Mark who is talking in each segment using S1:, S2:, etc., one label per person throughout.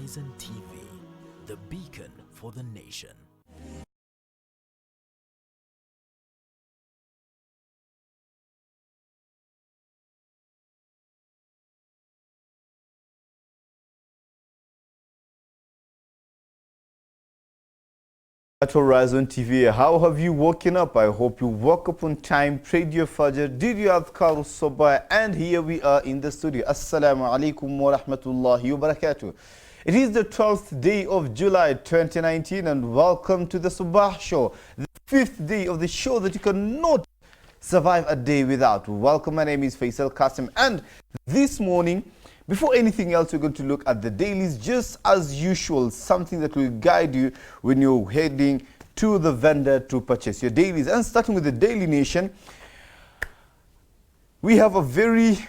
S1: Horizon TV, the beacon for the nation.
S2: At Horizon TV, how have you woken up? I hope you woke up on time, prayed your fajr, did your adhkar Swabah, and here we are in the studio. Assalamu alaikum wa rahmatullahi wa barakatuh. It is the 12th day of July 2019 and welcome to the Swabah Show, the 5th day of the show that you cannot survive a day without. Welcome, my name is Faisal Qasim, and this morning, before anything else, we're going to look at the dailies, just as usual, something that will guide you when you're heading to the vendor to purchase your dailies. And starting with the Daily Nation, we have a very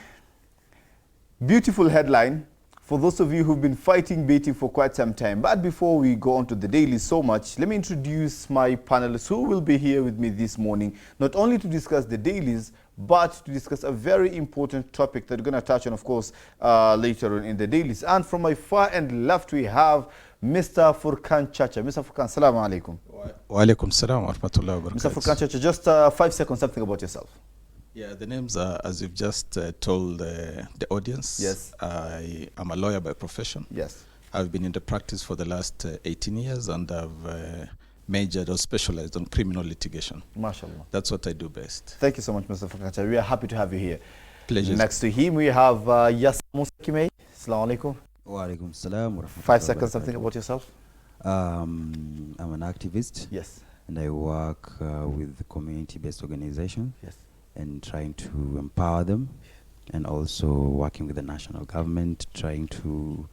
S2: beautiful headline for those of you who've been fighting baiting for quite some time. But before we go on to the dailies so much, let me introduce my panelists who will be here with me this morning, not only to discuss the dailies, but to discuss a very important topic that we're going to touch on, of course, later on in the dailies. And from my far and left, we have Mr. Furkan Chacha. Mr. Furkan, assalamu alaikum.
S3: Wa alaikum salam wa rahmatullahi wa barakatuh.
S2: Mr. Furkan Chacha, just 5 seconds, something about yourself.
S3: Yeah, the names are, as you've just told the audience.
S2: Yes.
S3: I am a lawyer by profession.
S2: Yes.
S3: I've been in the practice for the last 18 years and I've majored or specialized on criminal litigation.
S2: MashaAllah.
S3: That's what I do best.
S2: Thank you so much, Mr. Furkan Chacha. We are happy to have you here.
S3: Pleasure.
S2: Next to him, we have Yas Musa Kimei. Assalamu alaikum.
S4: Wa alaikum salam wa rahmatullahi
S2: 5 seconds, something about yourself.
S4: I'm an activist.
S2: Yes.
S4: And I work with community-based organizations.
S2: Yes.
S4: And trying to empower them, and also working with the national government, trying to,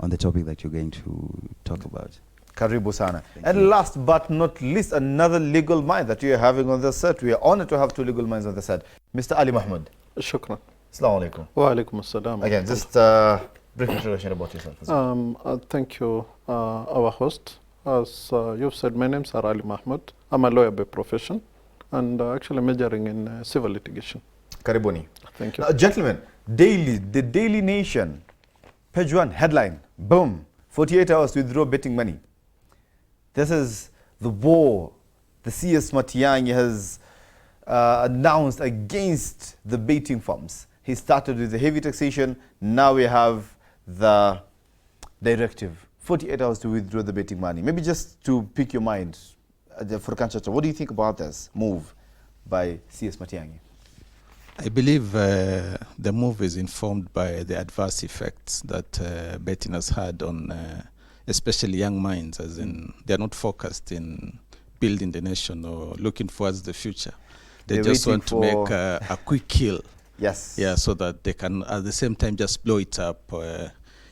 S4: on the topic that you're going to talk about.
S2: Karibu sana. And last but not least, another legal mind that you are having on the set. We are honored to have 2 legal minds on the set. Mr. Ali Mahmoud.
S5: Shukran.
S2: Assalamu alaikum.
S5: Wa alaikum assalam.
S2: Again, just brief introduction about yourself.
S5: Thank you, our host. As you've said, my name is Ali Mahmoud. I'm a lawyer by profession and actually majoring in civil litigation.
S2: Karibuni.
S5: Thank you.
S2: Now, gentlemen, the Daily Nation, page 1, headline, boom, 48 hours to withdraw betting money. This is the war the CS Matiang'i has announced against the betting firms. He started with the heavy taxation, now we have the directive, 48 hours to withdraw the betting money. Maybe just to pick your mind, Furkan Chacha, what do you think about this move by CS Matiang'i?
S3: I believe the move is informed by the adverse effects that betting has had on especially young minds, as in they're not focused in building the nation or looking towards the future. They're just want to make a quick kill.
S2: Yes.
S3: Yeah, so that they can at the same time just blow it up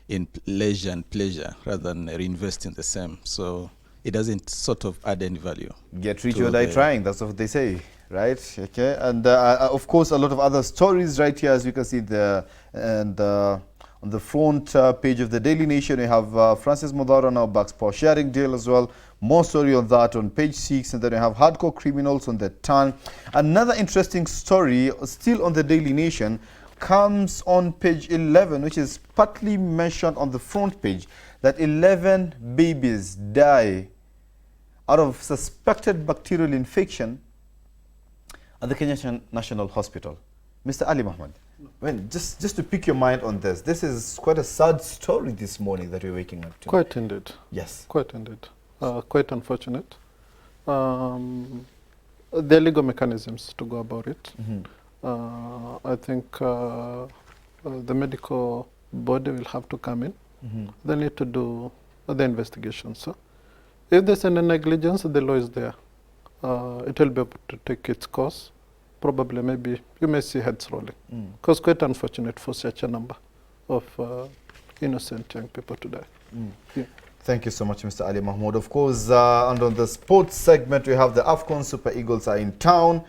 S3: in leisure and pleasure rather than reinvest in the same. So it doesn't sort of add any value. Get
S2: rich or die trying, that's what they say, right? Okay, and of course a lot of other stories right here, as you can see there. And on the front page of the Daily Nation, we have Francis Modara now backs power sharing deal as well. More story on that on page 6, and then we have hardcore criminals on the turn. Another interesting story still on the Daily Nation comes on page 11, which is partly mentioned on the front page, that 11 babies die out of suspected bacterial infection at the Kenya National Hospital. Mr. Ali Mahmoud, well, just to pick your mind on this, this is quite a sad story this morning that we're waking up to.
S5: Quite indeed.
S2: Yes.
S5: Quite indeed. Quite unfortunate. There are legal mechanisms to go about it. I think the medical body will have to come in. They need to do the investigation. So if there's any negligence, the law is there. It will be able to take its course. Probably, maybe, you may see heads rolling. Because quite unfortunate for such a number of innocent young people to die. Yeah.
S2: Thank you so much, Mr. Ali Mahmoud. Of course, and on the sports segment, we have the AFCON Super Eagles are in town.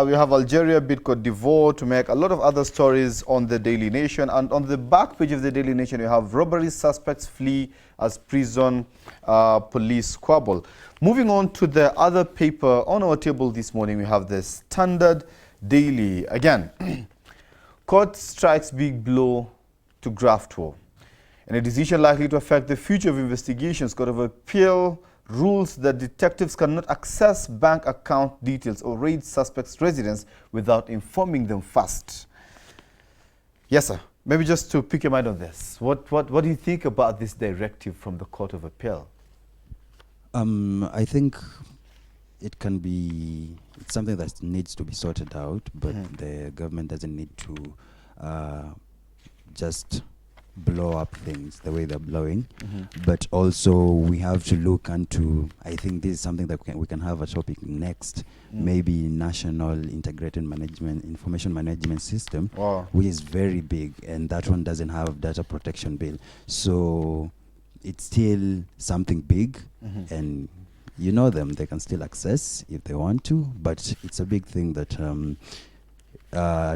S2: We have Algeria beat Cote d'Ivoire, to make a lot of other stories on the Daily Nation. And on the back page of the Daily Nation, we have robbery suspects flee as prison police squabble. Moving on to the other paper on our table this morning, we have the Standard Daily. Again, court strikes big blow to graft war. In a decision likely to affect the future of investigations, Court of Appeal rules that detectives cannot access bank account details or raid suspects' residence without informing them first. Yes, sir. Maybe just to pick your mind on this. What do you think about this directive from the Court of Appeal?
S4: I think it can be, it's something that needs to be sorted out, but the government doesn't need to just blow up things the way they're blowing. But also we have to look into, I think this is something that we can have a topic next, maybe national integrated management, information management system, which is very big, and that one doesn't have data protection bill. So it's still something big, and you know them, they can still access if they want to, but it's a big thing that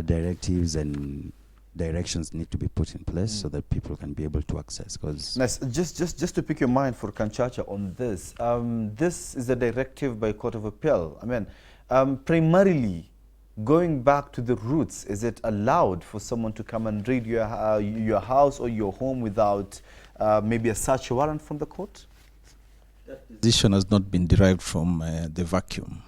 S4: directives and directions need to be put in place so that people can be able to access. Because
S2: nice. Just to pick your mind for Kanchacha on this, this is a directive by Court of Appeal. I mean, primarily going back to the roots, is it allowed for someone to come and raid your house or your home without maybe a search warrant from the court?
S3: That decision has not been derived from the vacuum.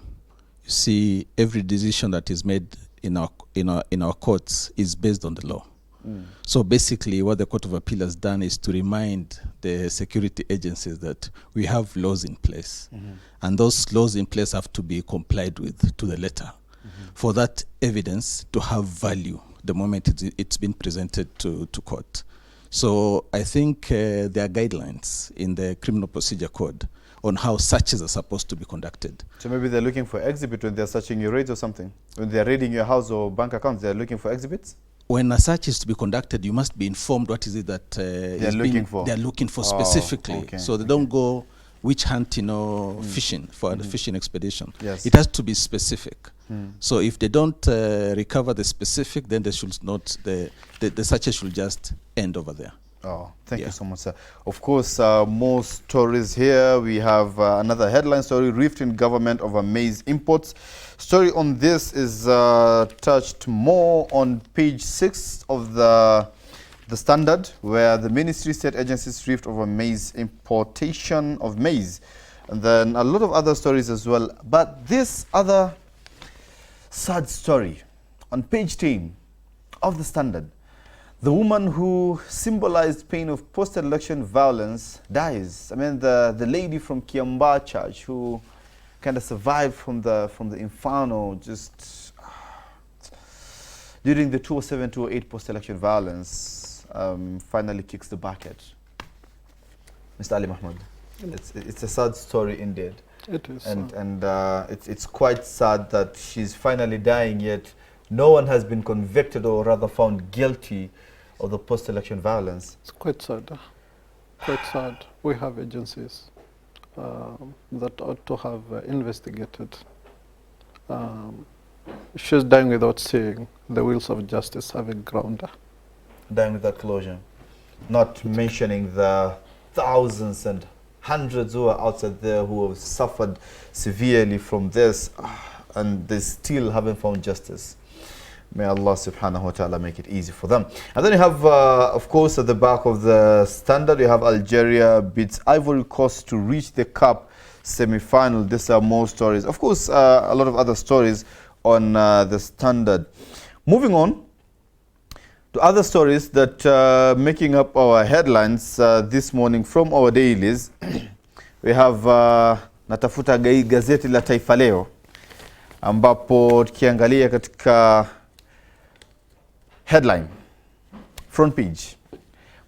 S3: You see, every decision that is made in our courts is based on the law. So basically what the Court of Appeal has done is to remind the security agencies that we have laws in place, and those laws in place have to be complied with to the letter for that evidence to have value the moment it's been presented to court. So I think there are guidelines in the Criminal Procedure Code on how searches are supposed to be conducted.
S2: So maybe they're looking for exhibit when they're searching your raids or something. When they're raiding your house or bank accounts, they're looking for exhibits?
S3: When a search is to be conducted, you must be informed what is it that they're looking for specifically.
S2: Okay.
S3: So they don't go witch hunt, fishing for the fishing expedition.
S2: Yes.
S3: It has to be specific. So if they don't recover the specific, then they should not, the searches should just end over there.
S2: Oh, thank you so much, sir. Of course, more stories here. We have another headline story, rift in government over maize imports. Story on this is touched more on page 6 of the Standard, where the ministry said agencies rift over maize importation of maize. And then a lot of other stories as well. But this other sad story on page 10 of the Standard, the woman who symbolized pain of post-election violence dies. I mean, the lady from Kiambaa Church who kind of survived from the inferno just during the 2007-2008 post-election violence, finally kicks the bucket. Mr. Ali Mahmoud, it's a sad story indeed.
S5: It is.
S2: And it's quite sad that she's finally dying, yet no one has been convicted or rather found guilty of the post-election violence.
S5: It's quite sad. Quite sad. We have agencies that ought to have investigated. She's dying without seeing the wheels of justice having ground.
S2: Dying without closure. Not mentioning the thousands and hundreds who are outside there who have suffered severely from this, and they still haven't found justice. May Allah subhanahu wa ta'ala make it easy for them. And then you have, of course, at the back of the Standard, you have Algeria beats Ivory Coast to reach the Cup semi-final. These are more stories. Of course, a lot of other stories on the Standard. Moving on to other stories that making up our headlines this morning from our dailies. We have natafuta gazeti la Taifa Leo, ambapo tukiangalia katika headline, front page,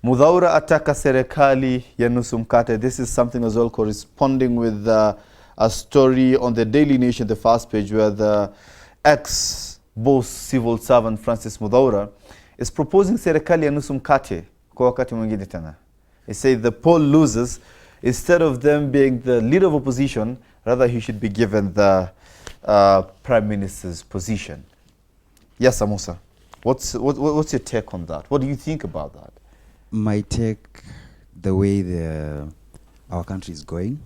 S2: Mudhaura ataka serikali ya nusu mkate. This is something as well corresponding with a story on the Daily Nation, the first page, where the ex-boss civil servant Francis Mudhaura is proposing serikali ya nusu mkate kwa wakati mwingine tena. He said the poll loses, instead of them being the leader of opposition, rather he should be given the prime minister's position. Yes, Musa. What's your take on that? What do you think about that?
S4: My take, the way our country is going,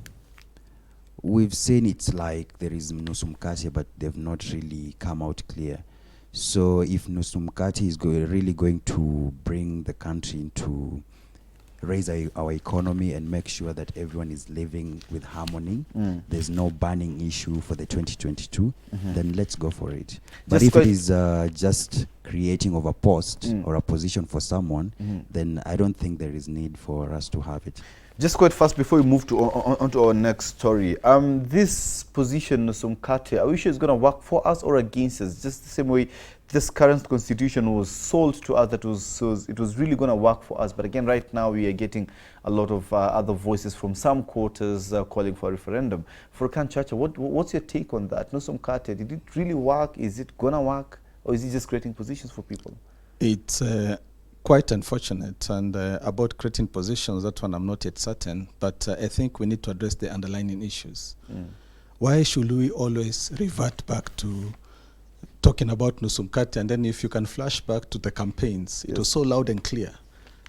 S4: we've seen it's like there is Nusumkati, but they've not really come out clear. So if Nusumkati is really going to bring the country into raise our economy and make sure that everyone is living with harmony, there's no burning issue for the 2022, then let's go for it. But if it is just creating of a post or a position for someone, then I don't think there is need for us to have it.
S2: Just quite fast before we move to on to our next story. This position, Nusumkate, are we sure it's going to work for us or against us? Just the same way this current constitution was sold to us, that it was really going to work for us. But again, right now we are getting a lot of other voices from some quarters calling for a referendum. Furkan Chacha, what's your take on that? Nusumkate, did it really work? Is it going to work? Or is it just creating positions for people?
S3: It's quite unfortunate, and about creating positions, that one I'm not yet certain, but I think we need to address the underlying issues. Why should we always revert back to talking about Nusumkate, and then if you can flash back to the campaigns, it was so loud and clear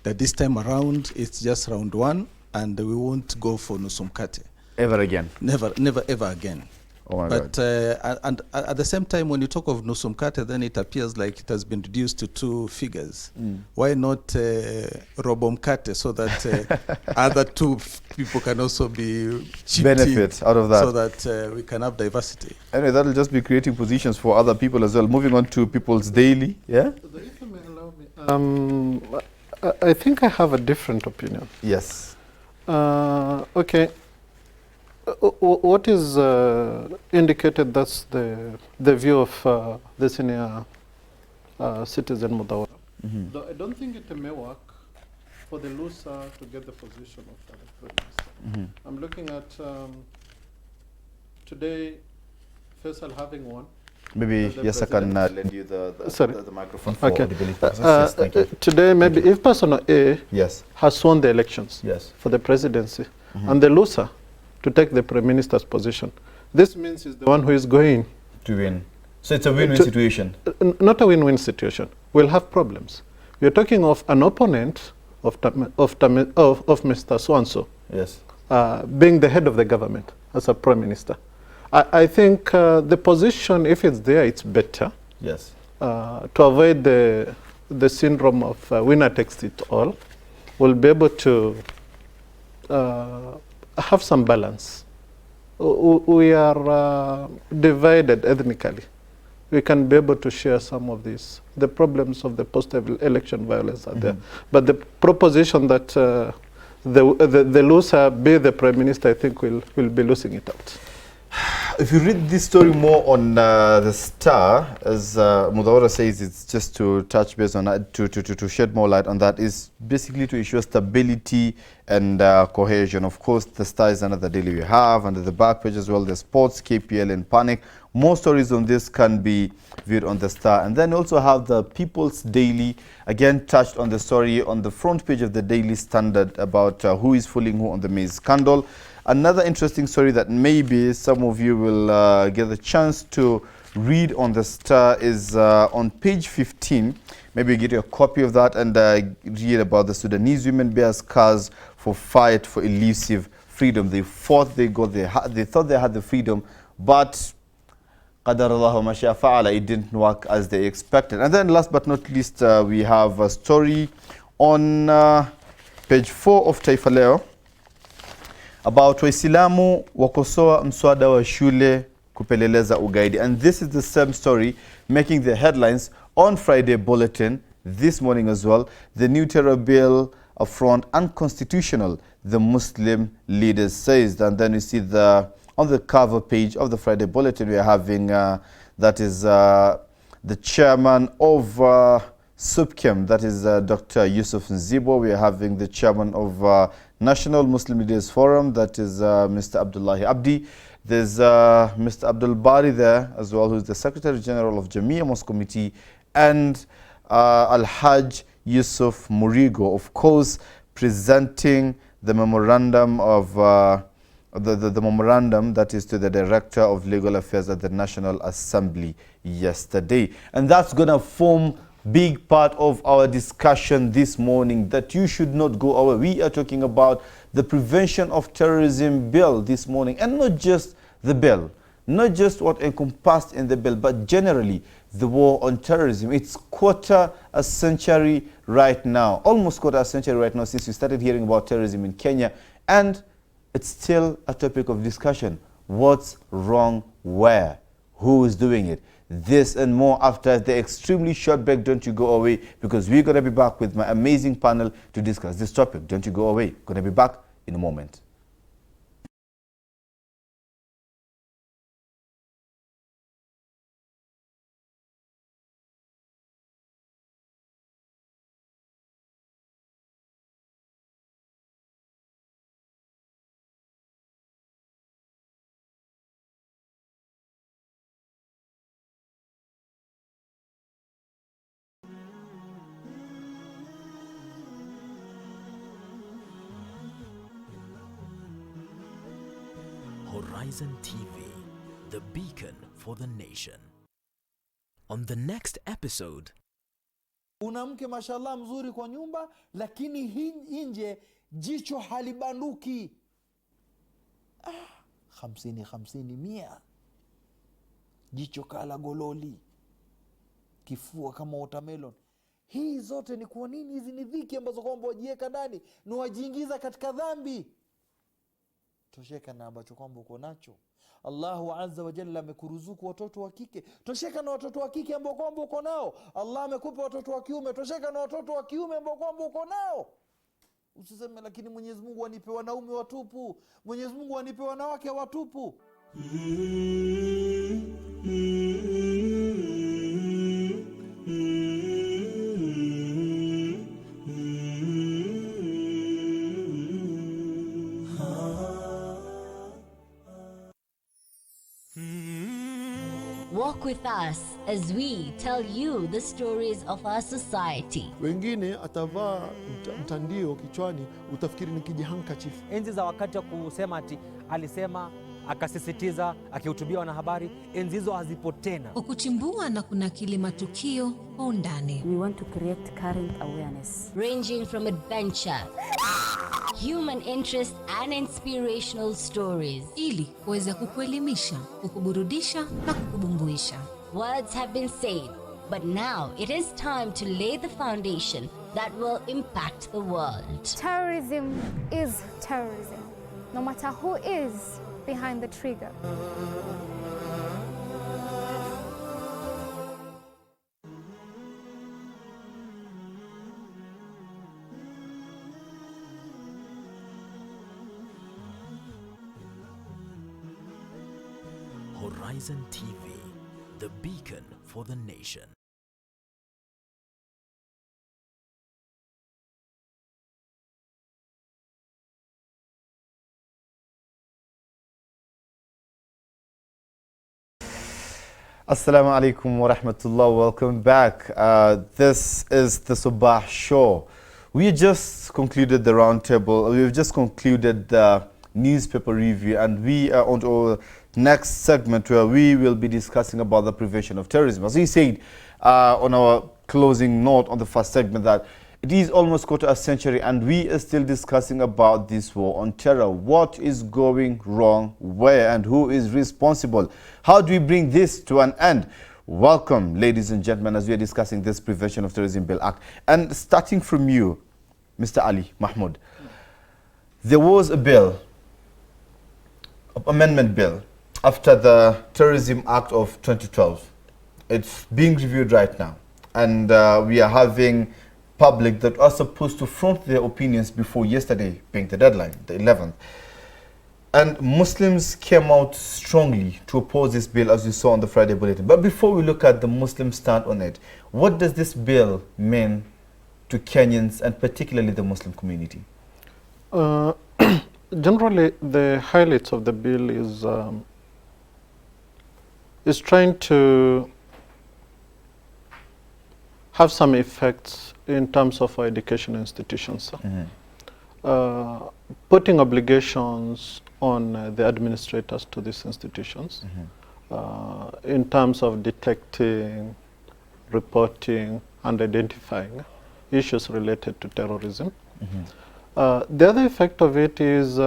S3: that this time around it's just round one and we won't go for Nusumkate.
S2: Ever again?
S3: Never, ever again.
S2: Oh my
S3: but
S2: God.
S3: And at the same time, when you talk of Nusumkate, then it appears like it has been reduced to two figures. Why not Robomkate, so that other two people can also be chipped
S2: benefit out of that,
S3: so that we can have diversity.
S2: Anyway, that'll just be creating positions for other people as well. Moving on to People's Daily, yeah?
S5: If you may allow me, I think I have a different opinion.
S2: Yes.
S5: Okay. What is indicated, that's the view of the senior citizen Mudawara. Though I don't think it may work for the loser to get the position of the Prime Minister. I'm looking at today, Faisal having won.
S2: Maybe yes, I can lend you the microphone for audibility purposes. Yes, thank you.
S5: Today, maybe if person A has won the elections for the presidency, and the loser to take the Prime Minister's position, this means he's the one who is going
S2: to win. So it's a win-win situation.
S5: Not a win-win situation. We'll have problems. We're talking of an opponent of Mr. So-and-so being the head of the government as a Prime Minister. I think the position, if it's there, it's better.
S2: Yes.
S5: To avoid the syndrome of winner takes it all, we'll be able to have some balance. We are divided ethnically. We can be able to share some of these. The problems of the post-election violence are there. But the proposition that the loser be the Prime Minister, I think will be losing it out.
S2: If you read this story more on the Star, as Mudawara says, it's just to touch base on that, to shed more light on that, is basically to ensure stability and cohesion. Of course, the Star is another daily we have. Under the back page as well, the sports, KPL and Panic. More stories on this can be viewed on the Star. And then also have the People's Daily, again touched on the story on the front page of the Daily Standard about who is fooling who on the maize scandal. Another interesting story that maybe some of you will get the chance to read on the Star is on page 15. Maybe get a copy of that and read about the Sudanese women bear scars for fight for elusive freedom. They thought they had the freedom, but qadar Allah ma sha fa'ala, it didn't work as they expected. And then last but not least, we have a story on page 4 of Taifa Leo about Waislamu wakosoa mswada wa shule kupeleleza ugaidi. And this is the same story making the headlines on Friday Bulletin this morning as well. The new terror bill affront unconstitutional, the Muslim leaders says. And then you see on the cover page of the Friday Bulletin, we are having, that is the chairman of SUPKEM, that is Dr. Yusuf Nzibo. We are having the chairman of National Muslim Leaders Forum, that is Mr. Abdullahi Abdi. There's Mr. Abdul Bari there as well, who's the Secretary General of Jamia Mosque Committee, and Al-Hajj Yusuf Murigo, of course, presenting the memorandum of the memorandum that is to the Director of Legal Affairs at the National Assembly yesterday. And that's going to form big part of our discussion this morning, that you should not go away. We are talking about the Prevention of Terrorism bill this morning, and not just the bill, not just what encompassed in the bill, but generally the war on terrorism. It's quarter a century right now, almost quarter a century right now since we started hearing about terrorism in Kenya, and it's still a topic of discussion. What's wrong where? Who is doing it? This and more after the extremely short break. Don't you go away, because we're going to be back with my amazing panel to discuss this topic. Don't you go away. Going to be back in a moment.
S1: Horizon TV, the beacon for the nation. On the next episode,
S6: una mke mashallah mzuri kwa nyumba, lakini nje jicho halibanduki. 50 100, jicho kala gololi, kifua kama watermelon. Hii zote ni kwa nini? Hizi ni dhiki ambazo kwamba wajiweka ndani na wajiingiza katika dhambi. Tosheka na ambacho kwamba uko nacho. Allahu azza wa jalla amekuruzuku watoto wa kike, tosheka na watoto wa kike ambao kwamba uko nao. Allah amekupa watoto wa kiume, tosheka na watoto wa kiume ambao kwamba uko nao. Usiseme lakini Mwenyezi Mungu anipe wanaume watupu, Mwenyezi Mungu anipe wanawake watupu.
S7: Walk with us as we tell you the stories of our society.
S8: Wengine atavaa mtandio kichwani, utafikiri ni kijihandkerchief.
S9: Enzi za wakati wa kusema ati alisema, akasisitiza, akihutubia wanahabari, enzi hizo hazipo tena.
S10: Kuchimbua na kunakili matukio kwa undani.
S11: We want to create current awareness,
S7: ranging from adventure, human interest and inspirational stories,
S10: ili kuweza kukuelimisha, kukuburudisha na kukubumbuisha.
S7: Words have been said, but now it is time to lay the foundation that will impact the world.
S12: Terrorism is terrorism, no matter who is behind the trigger.
S1: Horizon TV, the beacon for the nation.
S2: Assalamu alaikum wa rahmatullah. Welcome back. This is the Swabah Show. We just concluded the roundtable. We've just concluded the newspaper review, and we are on to our next segment where we will be discussing about the prevention of terrorism. As we said on our closing note on the first segment, that it is almost quarter a century and we are still discussing about this war on terror. What is going wrong, where, and who is responsible? How do we bring this to an end? Welcome, ladies and gentlemen, as we are discussing this Prevention of Terrorism Bill Act. And starting from you, Mr. Ali Mahmoud, there was a bill, amendment bill, after the Terrorism Act of 2012. It's being reviewed right now, and we are having public that are supposed to front their opinions before yesterday being the deadline, the 11th. And Muslims came out strongly to oppose this bill, as we saw on the Friday bulletin. But before we look at the Muslim stand on it, what does this bill mean to Kenyans and particularly the Muslim community?
S5: Generally, the highlights of the bill is trying to have some effects in terms of our education institutions. Putting obligations on the administrators to these institutions in terms of detecting, reporting, and identifying issues related to terrorism. The other effect of it is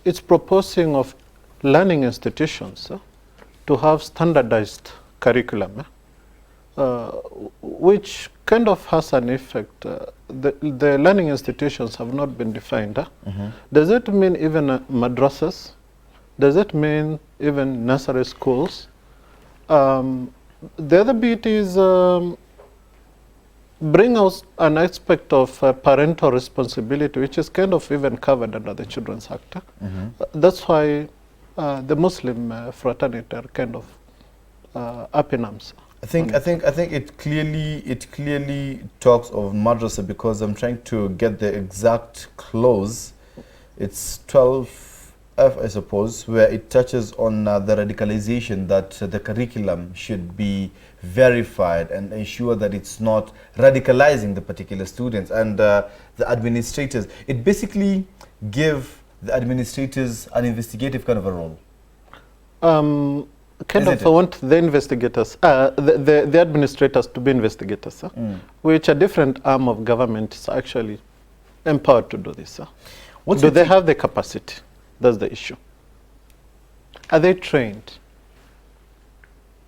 S5: it's proposing of learning institutions to have standardized curriculum, which kind of has an effect. The learning institutions have not been defined. Does it mean even madrasas? Does it mean even nursery schools? The other bit is bring out an aspect of parental responsibility, which is kind of even covered under the Children's Act. That's why the Muslim fraternity are kind of up in arms.
S2: I think it clearly talks of madrasa, because I'm trying to get the exact clause. It's 12F, I suppose, where it touches on the radicalization, that the curriculum should be verified and ensure that it's not radicalizing the particular students, and the administrators. It basically give the administrators an investigative kind of a role.
S5: Kind of, I want the investigators, the administrators to be investigators, which a different arm of government is actually empowered to do this. Do they have the capacity? That's the issue. Are they trained?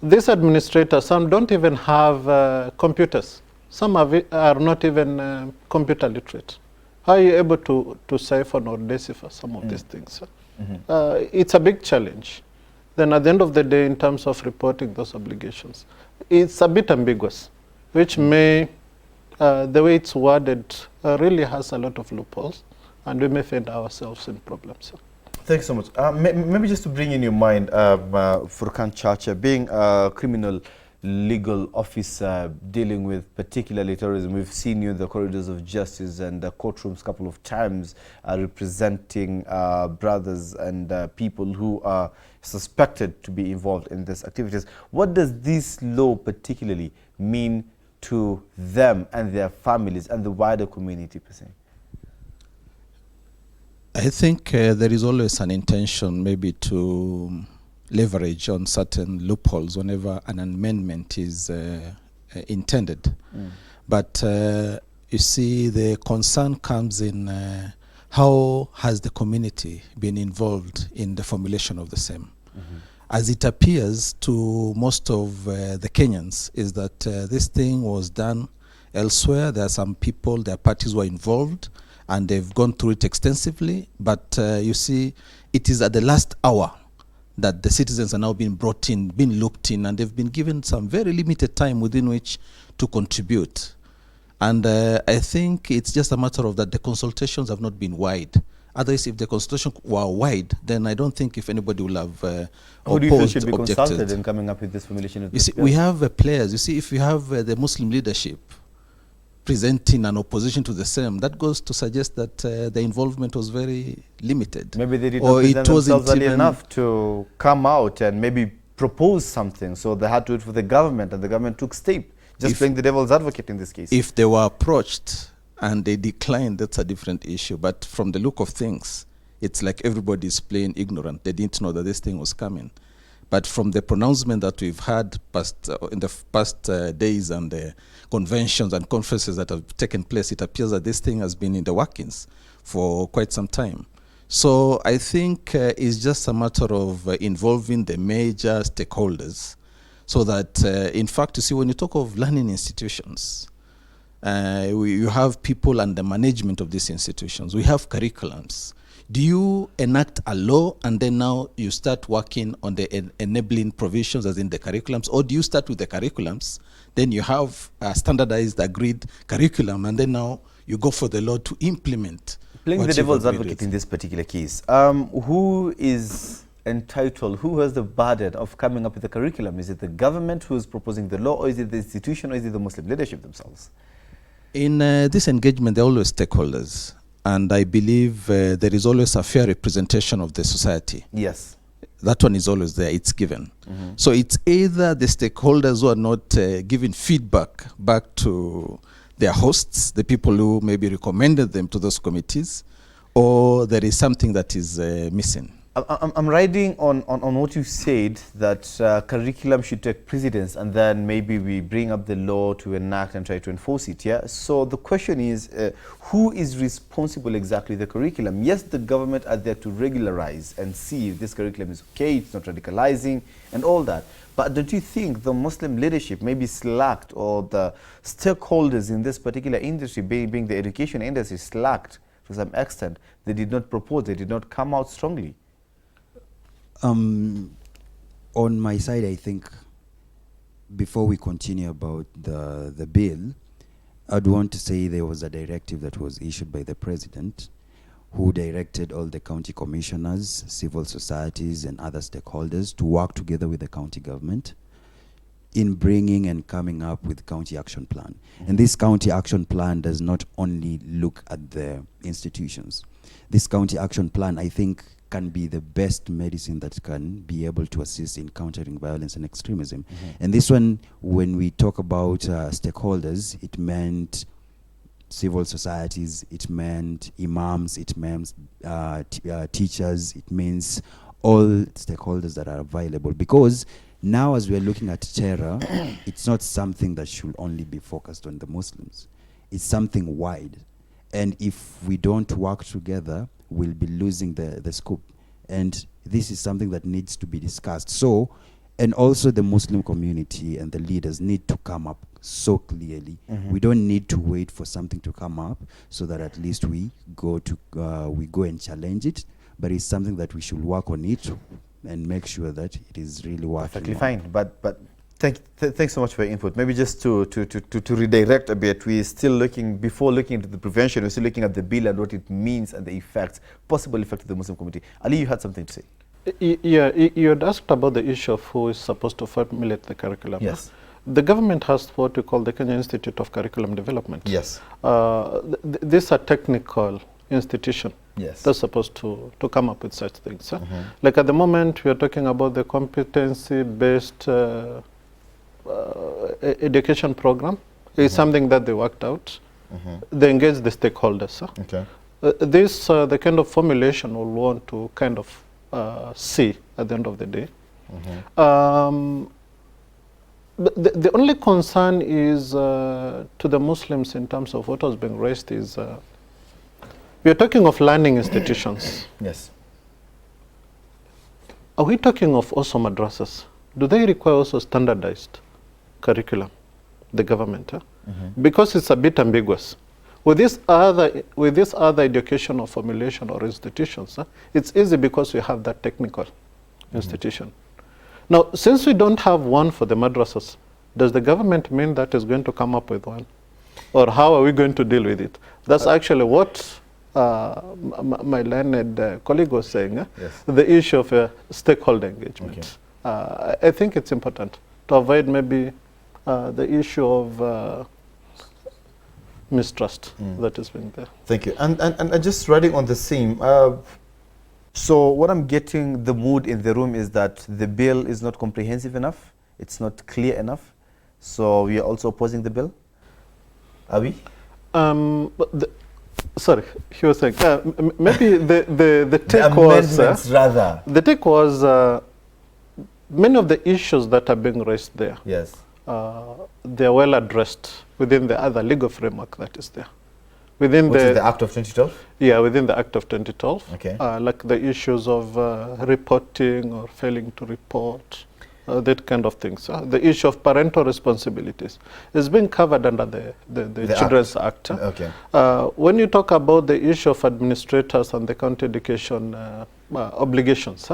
S5: These administrators, some don't even have computers. Some are not even computer literate. How are you able to siphon or decipher some of these things? It's a big challenge. Then at the end of the day, in terms of reporting those obligations, it's a bit ambiguous, which may, the way it's worded, really has a lot of loopholes, and we may find ourselves in problems.
S2: Thanks so much. Maybe just to bring in your mind, Furkan Chacha, being a criminal legal officer dealing with particularly terrorism, we've seen you in the corridors of justice and the courtrooms a couple of times representing brothers and people who are suspected to be involved in these activities. What does this law particularly mean to them and their families and the wider community per se?
S3: I think there is always an intention maybe to leverage on certain loopholes whenever an amendment is intended. But you see, the concern comes in how has the community been involved in the formulation of the same. As it appears to most of the Kenyans is that this thing was done elsewhere. There are some people, there are parties who are involved, and they've gone through it extensively. But you see, it is at the last hour that the citizens are now being brought in, being looped in, and they've been given some very limited time within which to contribute. And I think it's just a matter of that the consultations have not been wide. Otherwise, if the consultation were wide, then I don't think if anybody will have
S2: Who do you feel should be consulted in coming up with this formulation of
S3: you see, we have players. You see, if you have the Muslim leadership presenting an opposition to the same, that goes to suggest that the involvement was very limited.
S2: Maybe they did not present themselves early enough to come out and maybe propose something, so they had to do it for the government, and the government took step. Just playing the devil's advocate in this case.
S3: If they were approached and they declined, that's a different issue. But from the look of things, it's like everybody's playing ignorant. They didn't know that this thing was coming. But from the pronouncement that we've had in the past days and the conventions and conferences that have taken place, it appears that this thing has been in the workings for quite some time. So I think it's just a matter of involving the major stakeholders, so that, in fact, you see, when you talk of learning institutions, you have people and the management of these institutions. We have curriculums. Do you enact a law and then now you start working on the enabling provisions as in the curriculums, or do you start with the curriculums, then you have a standardized, agreed curriculum, and then now you go for the law to implement?
S2: Playing the devil's advocate in this particular case, who is entitled, who has the burden of coming up with the curriculum? Is it the government who is proposing the law, or is it the institution, or is it the Muslim leadership themselves?
S3: In this engagement, there are always stakeholders. And I believe there is always a fair representation of the society.
S2: Yes.
S3: That one is always there, it's given. So it's either the stakeholders who are not giving feedback back to their hosts, the people who maybe recommended them to those committees, or there is something that is missing.
S2: I'm riding on what you said, that curriculum should take precedence and then maybe we bring up the law to enact and try to enforce it, yeah? So the question is, who is responsible exactly the curriculum? Yes, the government are there to regularize and see if this curriculum is okay, it's not radicalizing and all that. But don't you think the Muslim leadership maybe slacked, or the stakeholders in this particular industry, being the education industry, slacked to some extent? They did not propose, they did not come out strongly.
S4: On my side, I think before we continue about the bill, I'd want to say there was a directive that was issued by the president, who directed all the county commissioners, civil societies, and other stakeholders to work together with the county government in bringing and coming up with county action plan. And this county action plan does not only look at the institutions. This county action plan, I think, can be the best medicine that can be able to assist in countering violence and extremism. And this one, when we talk about stakeholders, it meant civil societies, it meant imams, it meant teachers, it means all stakeholders that are available. Because now as we're looking at terror, it's not something that should only be focused on the Muslims. It's something wide. And if we don't work together, we'll be losing the scope. And this is something that needs to be discussed. So, and also the Muslim community and the leaders need to come up so clearly. We don't need to wait for something to come up so that at least we go and challenge it. But it's something that we should work on it and make sure that it is really working.
S2: Perfectly fine. But thanks so much for your input. Maybe just to redirect a bit, we're still looking, before looking into the prevention, we're still looking at the bill and what it means and the effects, possible effect to the Muslim community. Ali, you had something to say.
S5: Yeah, you had asked about the issue of who is supposed to formulate the curriculum.
S2: Yes.
S5: The government has what we call the Kenya Institute of Curriculum Development.
S2: Yes.
S5: This is a technical institution.
S2: Yes.
S5: That's supposed to come up with such things. Like at the moment, we are talking about the competency-based education program. It's something that they worked out. They engaged the stakeholders.
S2: Okay.
S5: This, the kind of formulation we'll want to kind of see at the end of the day. The only concern is to the Muslims in terms of what was being raised is we are talking of learning institutions.
S2: Yes.
S5: Are we talking of also madrasas? Do they require also standardized curriculum, the government? Because it's a bit ambiguous. With this other educational formulation or institutions, it's easy because we have that technical institution. Now, since we don't have one for the madrasas, does the government mean that is going to come up with one? Or how are we going to deal with it? That's actually what my learned colleague was saying, the issue of stakeholder engagement. I think it's important to avoid maybe the issue of mistrust that has been there.
S2: Thank you. And just riding on the same, so what I'm getting, the mood in the room is that the bill is not comprehensive enough, it's not clear enough, so we are also opposing the bill? Are we?
S5: Sorry, he was saying, maybe the take was...
S2: rather.
S5: The take was many of the issues that are being raised there.
S2: Yes.
S5: They are well addressed within the other legal framework that is there. Within
S2: Which is the Act of 2012?
S5: Yeah, within the Act of 2012.
S2: Okay.
S5: Like the issues of reporting or failing to report, that kind of things. The issue of parental responsibilities is being covered under the Children's Act.
S2: Okay.
S5: When you talk about the issue of administrators and the county education obligations,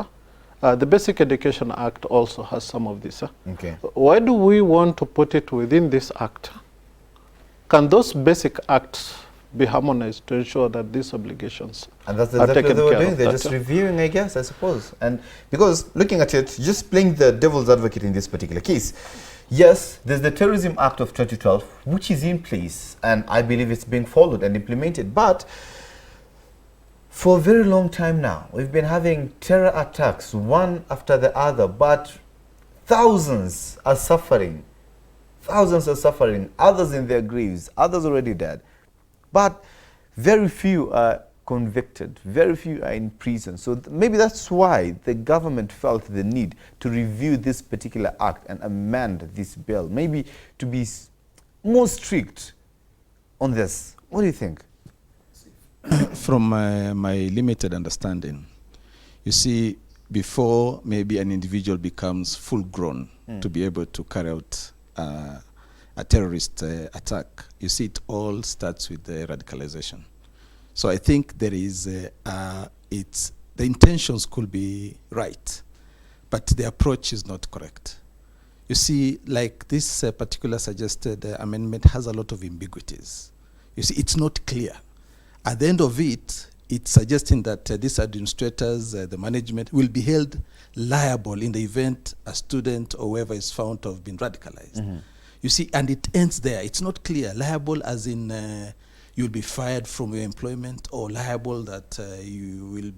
S5: the Basic Education Act also has some of this.
S2: Okay.
S5: Why do we want to put it within this act? Can those basic acts be harmonized to ensure that these obligations
S2: and that's
S5: are
S2: exactly
S5: taken
S2: what they were
S5: care
S2: doing.
S5: of?
S2: They're just reviewing, I guess, I suppose. And because looking at it, just playing the devil's advocate in this particular case, yes, there's the Terrorism Act of 2012, which is in place, and I believe it's being followed and implemented. But for a very long time now, we've been having terror attacks, one after the other, but thousands are suffering. Thousands are suffering, others in their graves, others already dead. But very few are convicted. Very few are in prison. So maybe that's why the government felt the need to review this particular act and amend this bill, maybe to be more strict on this. What do you think?
S3: From my limited understanding, you see, before maybe an individual becomes full grown to be able to carry out a terrorist attack, you see, it all starts with the radicalization. So I think there is, the intentions could be right, but the approach is not correct. You see, like this particular suggested amendment has a lot of ambiguities. You see, it's not clear. At the end of it, it's suggesting that these administrators, the management, will be held liable in the event a student or whoever is found to have been radicalized. You see, and it ends there. It's not clear. Liable as in you'll be fired from your employment, or liable that you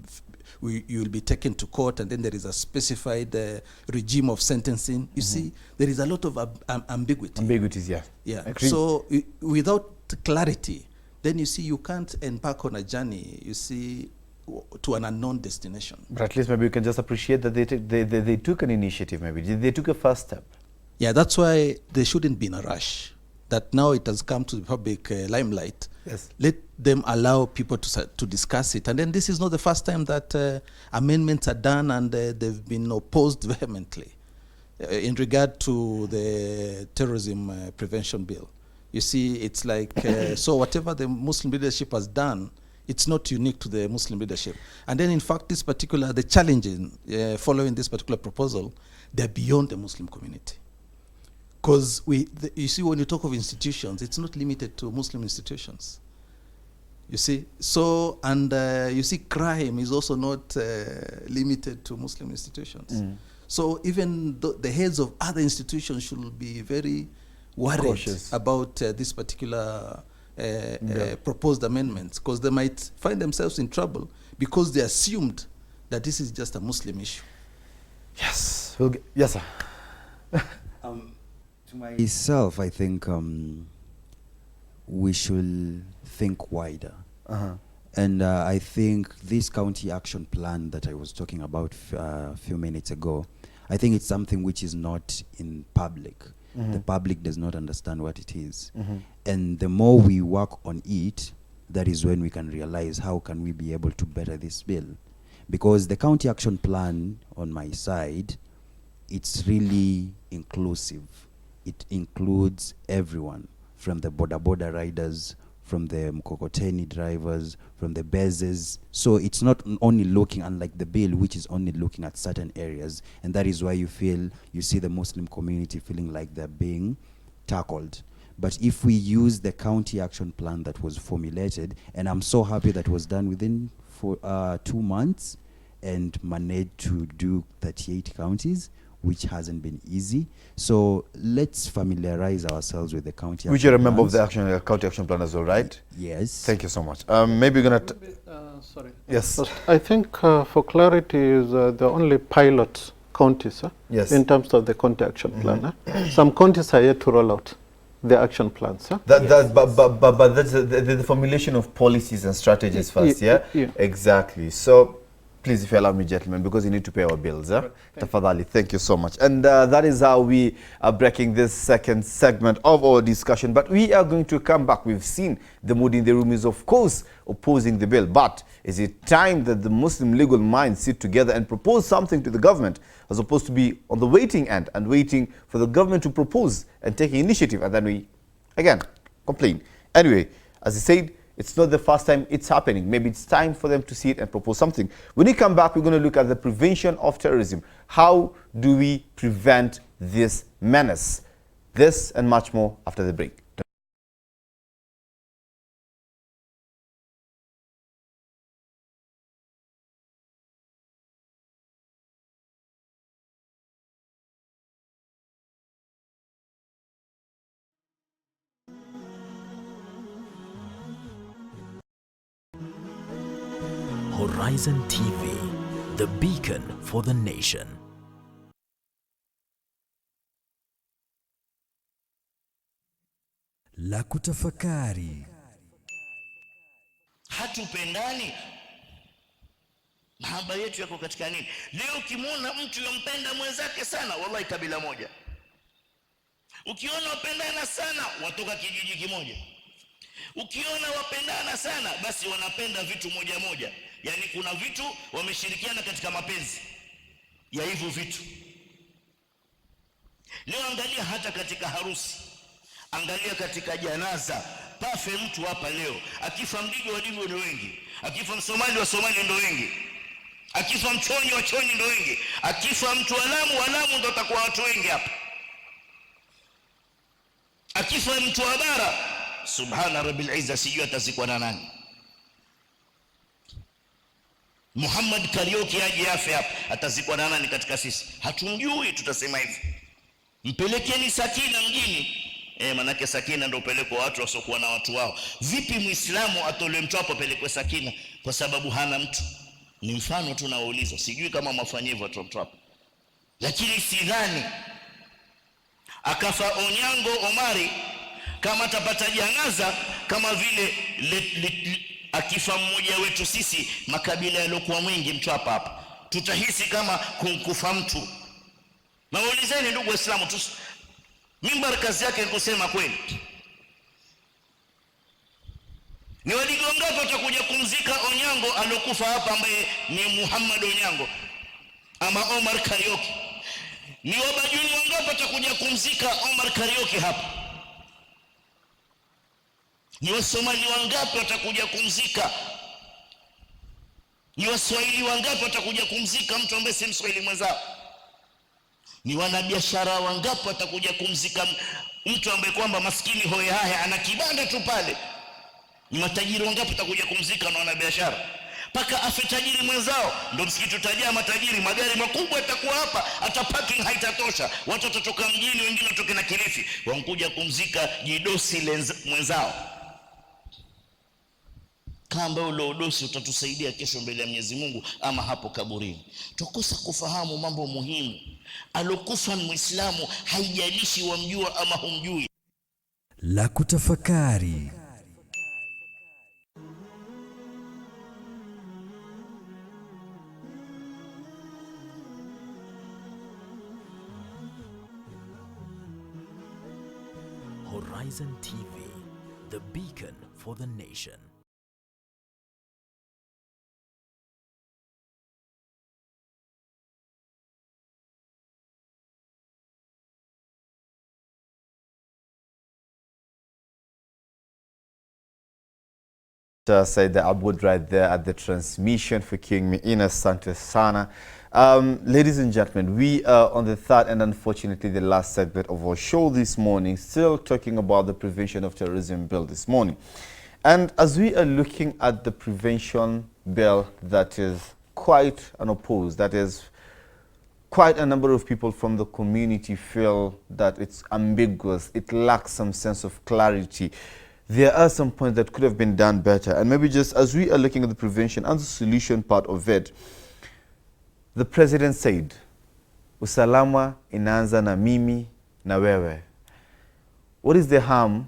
S3: will be taken to court, and then there is a specified regime of sentencing. You see, there is a lot of ambiguity.
S2: Ambiguities, yeah.
S3: Yeah. So without clarity, then you see you can't embark on a journey, you see, to an unknown destination.
S2: But at least maybe you can just appreciate that they took an initiative, maybe. They took a first step.
S3: Yeah, that's why they shouldn't be in a rush. That now it has come to the public limelight.
S2: Yes.
S3: Let them allow people to discuss it. And then this is not the first time that amendments are done and they've been opposed vehemently in regard to the terrorism prevention bill. You see, it's like, so whatever the Muslim leadership has done, it's not unique to the Muslim leadership. And then in fact, the challenges following this particular proposal, they're beyond the Muslim community. Because you see, when you talk of institutions, it's not limited to Muslim institutions. You see, so, and you see, crime is also not limited to Muslim institutions. So even the heads of other institutions should be very worried about this particular proposed amendments, because they might find themselves in trouble because they assumed that this is just a Muslim issue.
S2: Yes. Yes, sir.
S4: To myself, I think we should think wider. And I think this county action plan that I was talking about a few minutes ago, I think it's something which is not in public. The public does not understand what it is. And the more we work on it, that is when we can realize how can we be able to better this bill. Because the county action plan on my side, it's really inclusive. It includes everyone, from the boda riders, from the mkokoteni drivers, from the bezes. So it's not only looking, unlike the bill, which is only looking at certain areas. And that is why you see the Muslim community feeling like they're being tackled. But if we use the county action plan that was formulated, and I'm so happy that was done within 2 months and managed to do 38 counties, which hasn't been easy. So let's familiarize ourselves with the county action
S2: Which you're a member
S4: plans.
S2: of the county action plan as well, right?
S4: Yes.
S2: Thank you so much. Maybe you're going to...
S5: sorry.
S2: Yes.
S5: I think for clarity is the only pilot counties
S2: yes.
S5: in terms of the county action plan. Some counties are yet to roll out the action plans.
S2: But that's the formulation of policies and strategies first, yeah? Exactly. So please, if you allow me, gentlemen, because you need to pay our bills. Tafadhali, thank you so much. And that is how we are breaking this second segment of our discussion. But we are going to come back. We've seen the mood in the room is, of course, opposing the bill. But is it time that the Muslim legal minds sit together and propose something to the government, as opposed to be on the waiting end and waiting for the government to propose and take initiative, and then we, again, complain? Anyway, as I said, it's not the first time it's happening. Maybe it's time for them to see it and propose something. When we come back, we're going to look at the prevention of terrorism. How do we prevent this menace? This and much more after the break.
S1: Horizon TV, the beacon for the nation.
S13: La kutafakari. Hatupendani. Mahaba yetu yako katika nini? Leo ukimwona mtu yompenda mwenzake sana, wallahi kabila moja. Ukiona wapendana sana, watoka kijiji kimoja. Ukiona wapendana sana, basi wanapenda vitu moja moja. Yani kuna vitu wameshirikiana katika mapenzi ya hivyo vitu. Leo angalia hata katika harusi, angalia katika janaza, pafe mtu hapa leo, akifa Mdigo wa Digo ndio wengi, akifa Msomali wa Somali ndio wengi, akifa Mchonyi wa Chonyi ndio wengi, akifa mtu wa Lamu ndio atakuwa watu wengi hapa, akifa mtu wa bara, subhana rabbil izza, sijui atazikwa na nani. Muhammad Karioki aje afe hapa, atazikwa na nani katika sisi? Hatumjui, tutasema hivi. Mpelekeni Sakina mjini. Manake Sakina ndio upelekwa watu wasokuwa na watu wao. Vipi Muislamu atole mtu hapo pelekwe Sakina kwa sababu hana mtu? Ni mfano tu nauliza, sijui kama mwafanyia hivyo watu hapo. Lakini sidhani akafa Onyango Omari kama atapata janaza kama vile akifa mmoja wetu sisi makabila yaliokuwa mengi mtu hapa, tutahisi kama kumkufa mtu. Maulizeni ndugu Waislamu, mimbar kazi yake kusema kweli. Ni Wadigo ngapi watakuja kumzika Onyango alokufa hapa ambaye ni Muhammad Onyango ama Omar Karioki? Ni Wabajuni wangapi watakuja kumzika Omar Karioki hapa? Ni Wasomali wangapi watakuja kumzika? Ni Waswahili wangapi watakuja kumzika mtu ambaye si Mswahili mwenzao? Ni wanabiashara wangapi watakuja kumzika mtu ambaye kwamba maskini hoye haya ana kibanda tu pale? Ni matajiri wangapi watakuja kumzika na wanabiashara? Paka afe tajiri mwenzao, ndio msikiti utajaa matajiri, magari makubwa yatakuwa hapa, hata parking haitatosha. Watu watatoka mjini, wengine watoke na Kilifi, wanakuja kumzika jidosi mwenzao. Kamba ule udosi utatusaidia kesho mbele ya Mwenyezi Mungu ama hapo kaburini. Tukosa kufahamu mambo muhimu. Alokufa ni Muislamu, haijalishi wamjua ama humjui.
S1: La kutafakari. Horizon TV, the beacon for the nation.
S2: Said Abud right there at the transmission for King Miina Asante Sana. Ladies and gentlemen, we are on the third and unfortunately the last segment of our show this morning, still talking about the Prevention of Terrorism Bill this morning. And as we are looking at the prevention bill that is quite unopposed, that is quite a number of people from the community feel that it's ambiguous, it lacks some sense of clarity. There are some points that could have been done better. And maybe just as we are looking at the prevention and the solution part of it, the president said, usalama inaanza na mimi na wewe. What is the harm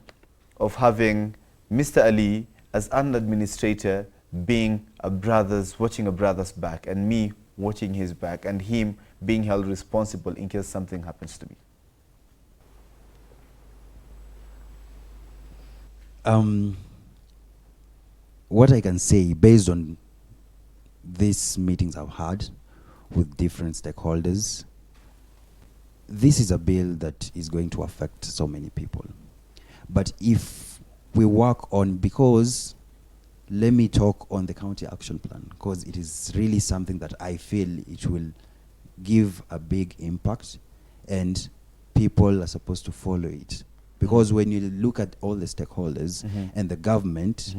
S2: of having Mr. Ali as an administrator being watching a brother's back, and me watching his back, and him being held responsible in case something happens to me?
S4: What I can say, based on these meetings I've had with different stakeholders, this is a bill that is going to affect so many people. But if we work on, because let me talk on the county action plan, because it is really something that I feel it will give a big impact and people are supposed to follow it. Because when you look at all the stakeholders and the government,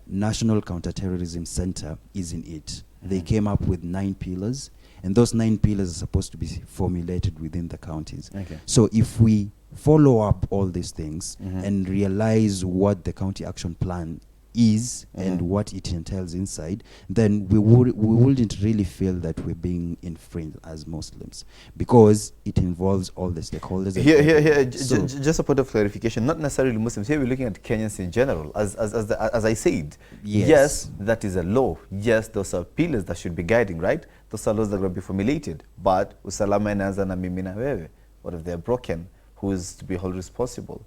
S4: National Counterterrorism Center is in it. They came up with 9 pillars, and those 9 pillars are supposed to be formulated within the counties. So if we follow up all these things and realize what the county action plan is and what it entails inside, then we wouldn't really feel that we're being infringed as Muslims, because it involves all the stakeholders.
S2: Here, just a point of clarification, not necessarily Muslims. Here we're looking at Kenyans in general. As I said, yes, that is a law. Yes, those are pillars that should be guiding, right? Those are laws that will be formulated. But usalama inaanza na mimi na wewe. What if they're broken? Who is to be held responsible?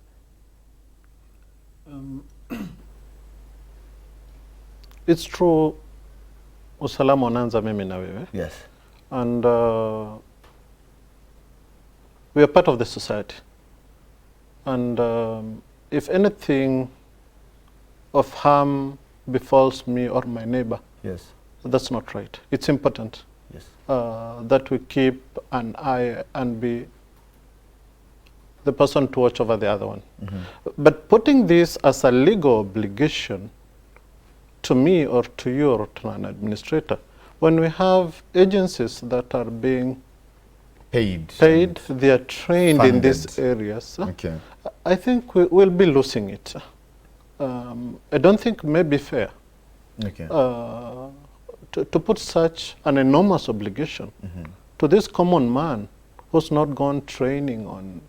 S5: It's true, usalama unaanza mimi na wewe.
S2: Yes.
S5: And we are part of the society. And if anything of harm befalls me or my neighbor,
S2: yes,
S5: that's not right. It's important,
S2: yes,
S5: that we keep an eye and be the person to watch over the other one. But putting this as a legal obligation to me or to you or to an administrator, when we have agencies that are being paid, they are trained in these areas, I think we will be losing it. I don't think it may be fair to put such an enormous obligation to this common man who's not gone training on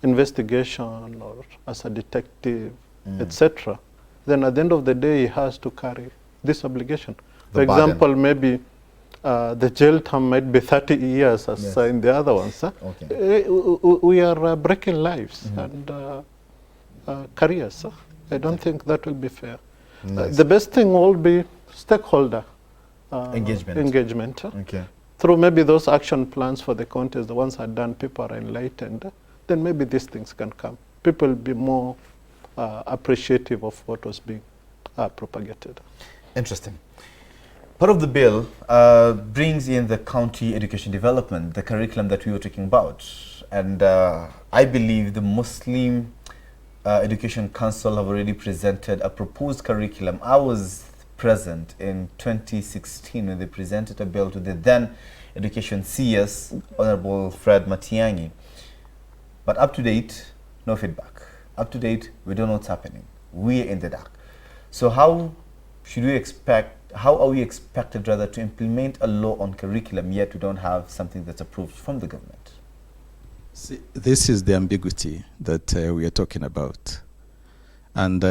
S5: investigation or as a detective, etc. Then at the end of the day, he has to carry this obligation. For example, maybe the jail term might be 30 years as in the other ones. We are breaking lives and careers. I don't think that will be fair. The best thing will be stakeholder engagement. Through maybe those action plans for the counties, the ones are done, people are enlightened, then maybe these things can come. People will be more appreciative of what was being propagated.
S2: Interesting. Part of the bill brings in the county education development, the curriculum that we were talking about. And I believe the Muslim Education Council have already presented a proposed curriculum. I was present in 2016 when they presented a bill to the then Education CS, Honorable Fred Matiang'i. But up to date, no feedback. Up to date, we don't know what's happening. We're in the dark. So how should we expect, how are we expected rather to implement a law on curriculum yet we don't have something that's approved from the government?
S3: See, this is the ambiguity that we are talking about. And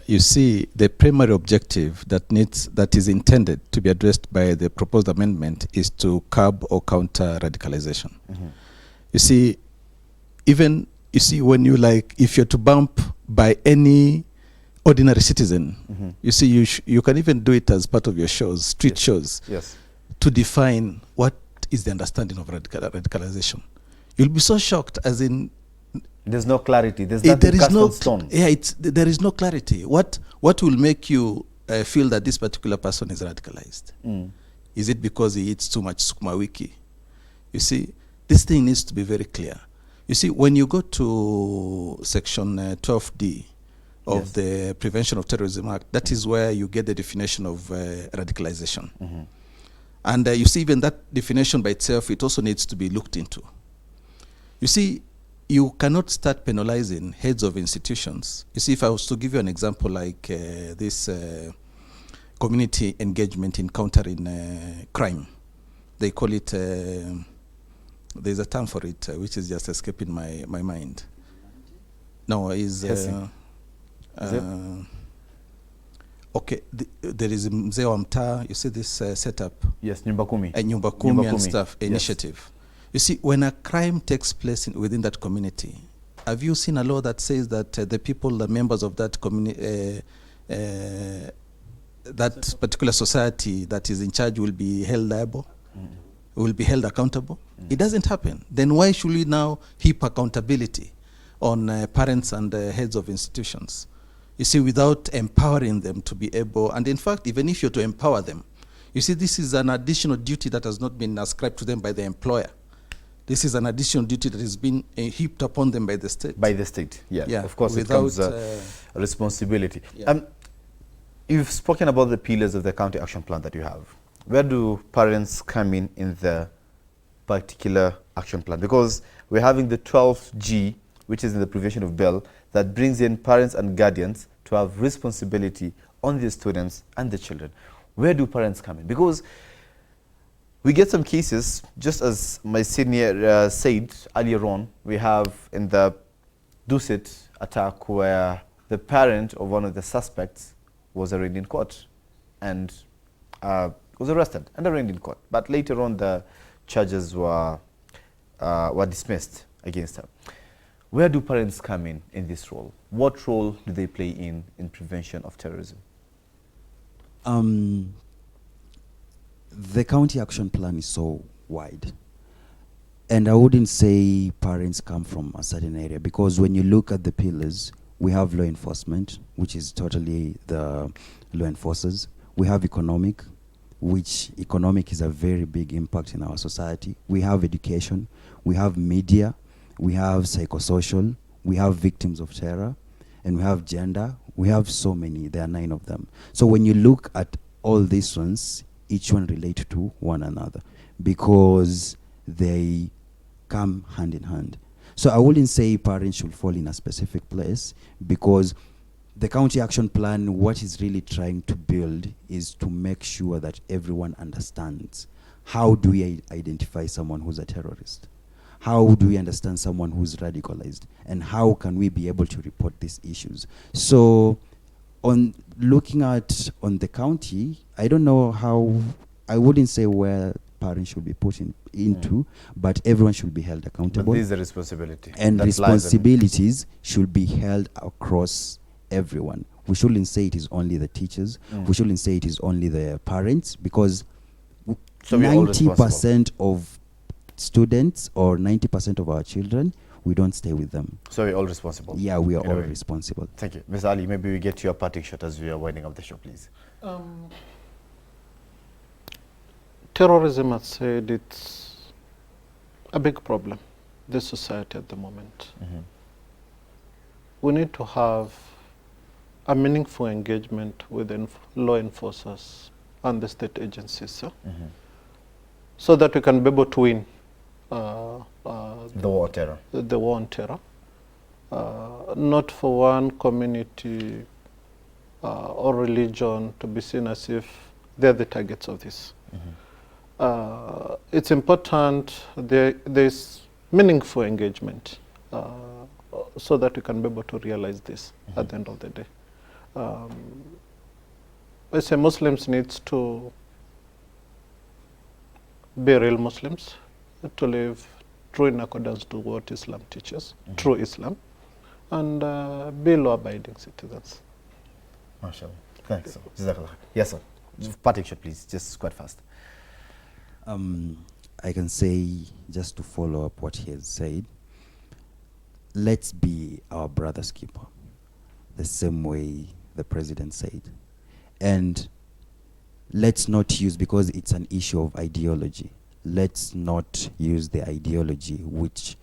S3: you see, the primary objective that is intended to be addressed by the proposed amendment is to curb or counter radicalization. You see, when you if you're to bump by any ordinary citizen, you see, you can even do it as part of your shows, street shows, to define what is the understanding of radicalization. You'll be so shocked, as in,
S2: there's no clarity. There's nothing cast on stone.
S3: Yeah, there is no clarity. What will make you feel that this particular person is radicalized? Is it because he eats too much sukuma wiki? You see, this thing needs to be very clear. You see, when you go to section 12D of the Prevention of Terrorism Act, that is where you get the definition of radicalization. And you see, even that definition by itself, it also needs to be looked into. You see, you cannot start penalizing heads of institutions. You see, if I was to give you an example like this community engagement in countering crime, they call it, there's a term for it, which is just escaping my mind. No, okay, there is Mzee wa Mtaa, you see this setup?
S2: Yes, Nyumba Kumi.
S3: Nyumba Kumi and stuff, initiative. You see, when a crime takes place within that community, have you seen a law that says that the people, the members of that community, that particular society that is in charge will be held liable, will be held accountable? It doesn't happen. Then why should we now heap accountability on parents and heads of institutions? You see, without empowering them to be able, and in fact, even if you're to empower them, you see, this is an additional duty that has not been ascribed to them by the employer. This is an additional duty that has been heaped upon them by the state.
S2: By the state, yeah. Of course, it comes a responsibility. You've spoken about the pillars of the county action plan that you have. Where do parents come in the particular action plan? Because we're having the 12G, which is in the provision of bill, that brings in parents and guardians to have responsibility on the students and the children? Where do parents come in? Because we get some cases, just as my senior said earlier on, we have in the Dusit attack where the parent of one of the suspects was arraigned in court and was arrested and arraigned in court. But later on, the charges were dismissed against her. Where do parents come in this role? What role do they play in prevention of terrorism?
S4: The county action plan is so wide. And I wouldn't say parents come from a certain area, because when you look at the pillars, we have law enforcement, which is totally the law enforcers. We have economic, which economic is a very big impact in our society. We have education, we have media, we have psychosocial, we have victims of terror, and we have gender. We have so many, there are 9 of them. So when you look at all these ones, each one relate to one another because they come hand in hand. So I wouldn't say parents should fall in a specific place, because the county action plan, what is really trying to build is to make sure that everyone understands, how do we identify someone who's a terrorist? How do we understand someone who's radicalized? And how can we be able to report these issues? So on looking at on the county, I don't know how, I wouldn't say where parents should be put into, but everyone should be held accountable.
S2: But this is a responsibility.
S4: And responsibilities should be held across everyone. We shouldn't say it is only the teachers. We shouldn't say it is only the parents, because 90% of students or 90% of our children, we don't stay with them.
S2: So we're all responsible?
S4: Yeah, we are all responsible.
S2: Thank you. Ms. Ali, maybe we get to your parting shot as we are winding up the show, please.
S5: Terrorism, I'd said, it's a big problem, this society at the moment. We need to have a meaningful engagement with law enforcers and the state agencies, so that we can be able to win
S2: the war on terror.
S5: The war on terror. Not for one community or religion to be seen as if they're the targets of this. It's important there's meaningful engagement so that we can be able to realize this at the end of the day. I say Muslims need to be real Muslims, to live true in accordance to what Islam teaches, true Islam, and be law-abiding citizens.
S2: MashaAllah. Thanks. Yes, sir. Parting shot, please, just quite fast.
S4: I can say, just to follow up what he has said, let's be our brother's keeper, the same way the president said. And let's not use, because it's an issue of ideology, let's not use the ideology which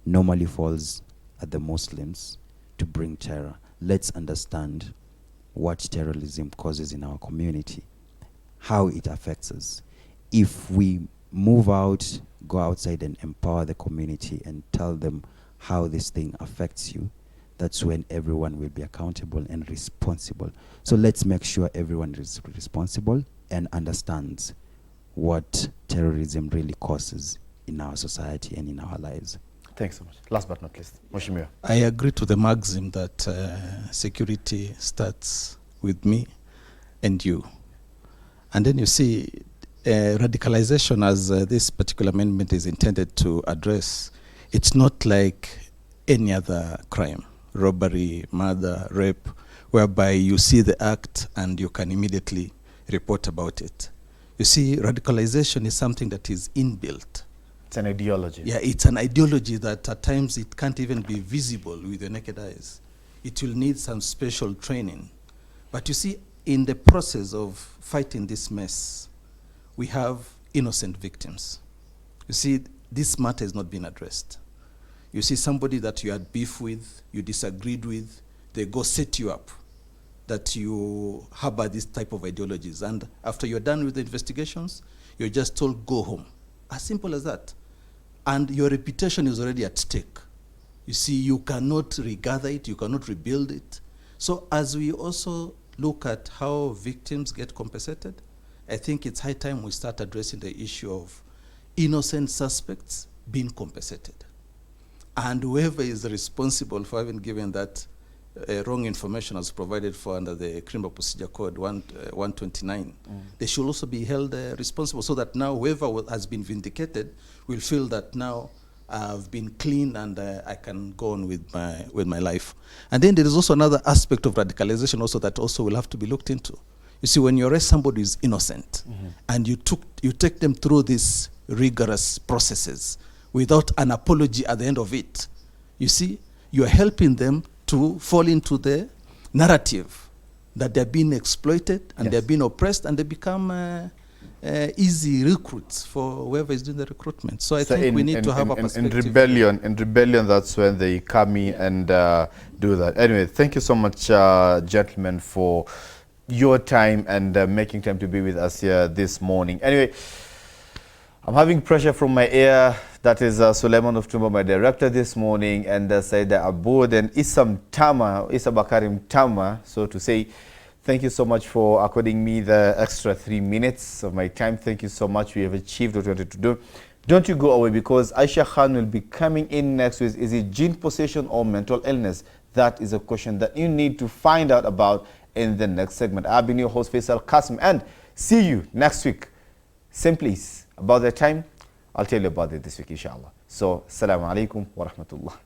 S4: normally falls at the Muslims to bring terror. Let's understand what terrorism causes in our community, how it affects us. If we move out, go outside and empower the community and tell them how this thing affects you, that's when everyone will be accountable and responsible. So let's make sure everyone is responsible and understands what terrorism really causes in our society and in our lives.
S2: Thanks so much. Last but not least, Mheshimiwa.
S3: I agree to the maxim that security starts with me and you. And then you see radicalization, as this particular amendment is intended to address, it's not like any other crime, robbery, murder, rape, whereby you see the act and you can immediately report about it. You see, radicalization is something that is inbuilt.
S2: It's an ideology.
S3: Yeah, it's an ideology that at times it can't even be visible with the naked eyes. It will need some special training. But you see, in the process of fighting this mess, we have innocent victims. You see, this matter has not been addressed. You see somebody that you had beef with, you disagreed with, they go set you up, that you harbor this type of ideologies. And after you're done with the investigations, you're just told, go home. As simple as that. And your reputation is already at stake. You see, you cannot regather it, you cannot rebuild it. So as we also look at how victims get compensated. I think it's high time we start addressing the issue of innocent suspects being compensated. And whoever is responsible for having given that wrong information as provided for under the Criminal Procedure Code 129, they should also be held responsible, so that now whoever has been vindicated will feel that now I've been clean and I can go on with my life. And then there is also another aspect of radicalization also that also will have to be looked into. You see, when you arrest somebody who is innocent and you take them through these rigorous processes without an apology at the end of it, you see, you are helping them to fall into the narrative that they're being exploited and they're being oppressed, and they become easy recruits for whoever is doing the recruitment. So I think we need to have a perspective.
S2: In rebellion, that's when they come in and do that. Anyway, thank you so much, gentlemen, for your time and making time to be with us here this morning. Anyway, I'm having pressure from my ear. That is Suleiman of Tumba, my director this morning, and Saida Aboud and Issa Bakarim Tama, so to say. Thank you so much for according me the extra 3 minutes of my time. Thank you so much. We have achieved what we wanted to do. Don't you go away, because Aisha Khan will be coming in next with, is it gene possession or mental illness? That is a question that you need to find out about in the next segment. I've been your host, Faisal Qasim, and see you next week. Same place. About that time, I'll tell you about it this week, inshallah. So, assalamu alaikum wa rahmatullah.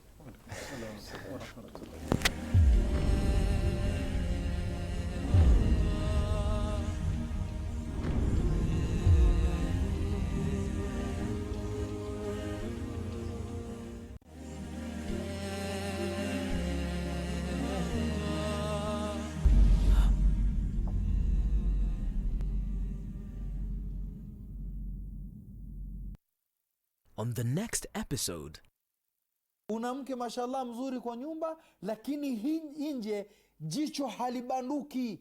S1: On the next episode.
S6: Una mke mashallah mzuri kwa nyumba, lakini nje jicho halibanduki.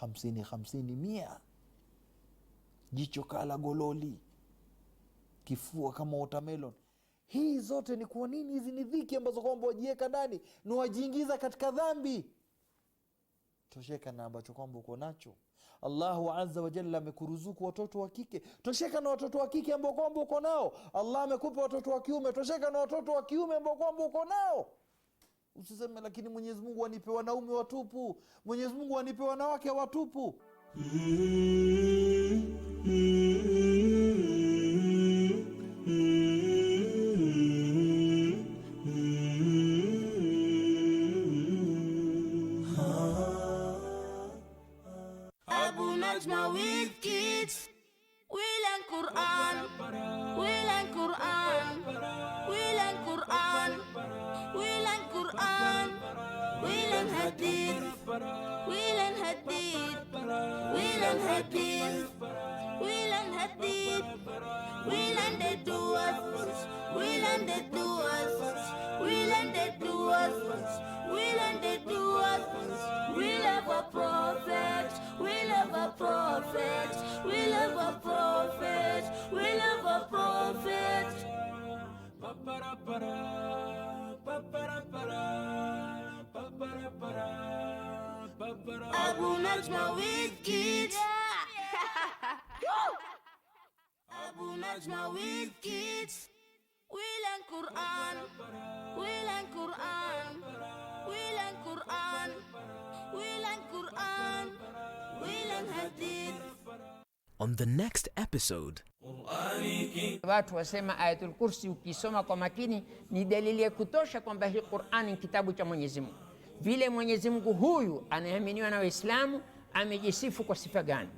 S6: 50 100. Jicho kala gololi. Kifua kama watermelon. Hii zote ni kwa nini? Hizi ni dhiki ambazo kwamba wajiweka ndani na wajiingiza katika dhambi. Tosheka na ambacho kwamba uko nacho. Allahu azza wa jalla amekuruzuku watoto wa kike. Tosheka na watoto wa kike ambao kwamba uko nao. Allah amekupa watoto wa kiume. Tosheka na watoto wa kiume ambao kwamba uko nao. Usiseme lakini Mwenyezi Mungu anipe wanaume watupu. Mwenyezi Mungu anipe wanawake watupu.
S14: With kids, we learn Quran, we learn Quran, we learn Quran, we learn Quran, we learn Hadith, we learn Hadith, we learn Hadith, we learn Hadith, we learn the duas, we learn the duas, we learn the duas, we learn the duas, we love a prophet. We love a prophet, we love a prophet, we love a prophet. Abu Najma with kids. Abu Najma with kids. We learn Quran, we learn Quran, we learn Quran, we learn Quran.
S1: On the next episode.
S15: Watu wasema Ayatul Kursi ukisoma kwa makini ni dalili ya kutosha kwamba hii Qur'ani ni kitabu cha Mwenyezi Mungu. Vile Mwenyezi Mungu huyu anaaminiwa na Waislamu amejisifu kwa sifa gani?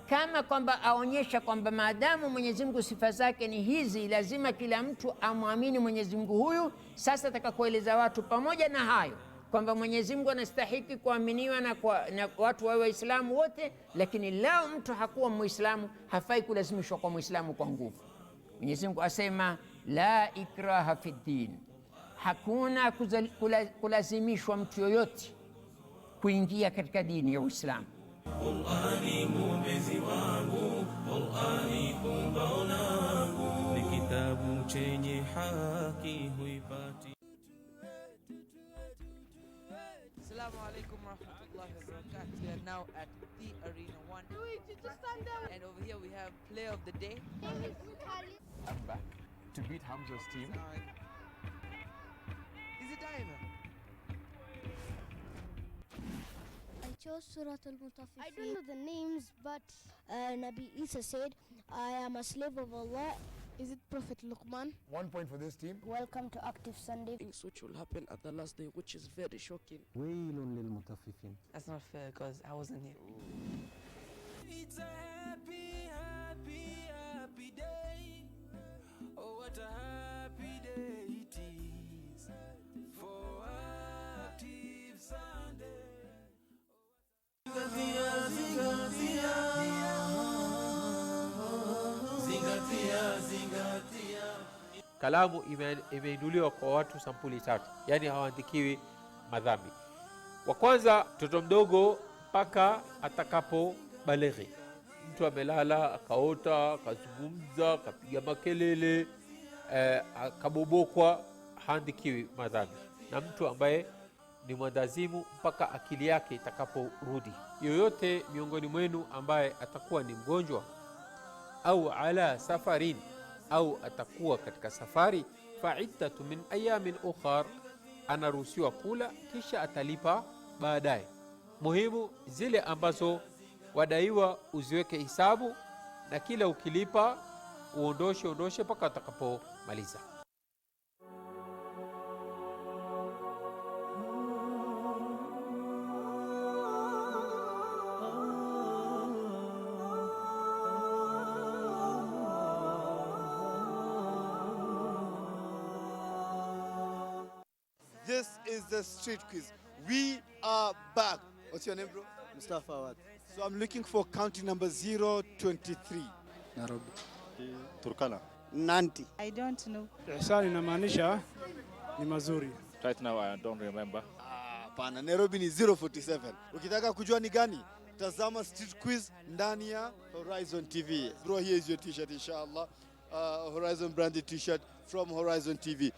S15: Kama kwamba aonyesha kwamba maadamu Mwenyezi Mungu sifa zake ni hizi, lazima kila mtu amwamini Mwenyezi Mungu huyu. Sasa atakakueleza watu pamoja na hayo kwamba Mwenyezi Mungu anastahili kuaminiwa na watu wa Waislamu wote, lakini lao mtu hakuwa Muislamu hafai kulazimishwa kwa Muislamu kwa nguvu. Mwenyezi Mungu asema la ikraha fi din, hakuna kulazimishwa mtu yoyote kuingia katika dini ya Uislamu.
S16: Qur'ani mwombezi wangu, Qur'ani kumbao langu, ni kitabu chenye haki huipati.
S17: Assalamu alaikum warahmatullahi wabarakatuh. We are now at the Arena 1. And over here we have player of the day.
S18: I'm back to beat Hamza's team.
S17: Is it time?
S19: I chose Surah Al-Mutaffifin. I don't know the names, but Nabi Isa said, I am a slave of Allah. Is it Prophet Luqman?
S18: 1 point for this team.
S19: Welcome to Active Sunday.
S20: Things which will happen at the last day, which is very shocking.
S17: That's not fair because I wasn't here.
S16: It's a happy, happy, happy day. Oh, what a happy day it is for Active Sunday.
S21: Kalamu imeinuliwa kwa watu sampuli tatu, yani hawaandikiwi madhambi. Wa kwanza, mtoto mdogo mpaka atakapo balighi. Mtu amelala akaota, akazungumza, akapiga makelele, akabobokwa, haandikiwi madhambi. Na mtu ambaye ni mwandazimu mpaka akili yake itakaporudi. Yoyote miongoni mwenu ambaye atakuwa ni mgonjwa au ala safarin, au atakuwa katika safari, fa'iddatu min ayamin ukhar, anaruhusiwa kula kisha atalipa baadaye. Muhimu zile ambazo wadaiwa uziweke hisabu, na kila ukilipa uondoshe mpaka atakapomaliza.
S22: This is the street quiz. We are back. What's your name, bro? Mustafa Awad. So I'm looking for country number 023.
S23: Nairobi.
S22: Turkana. Nanti.
S23: I don't know. Ihsan inamaanisha ni mazuri.
S24: Right now I don't remember.
S22: Pana, Nairobi ni 047. Ukitaka kujua ni gani? Tazama street quiz ndani ya Horizon TV. Bro, here is your t-shirt inshallah. Horizon branded t-shirt from Horizon TV.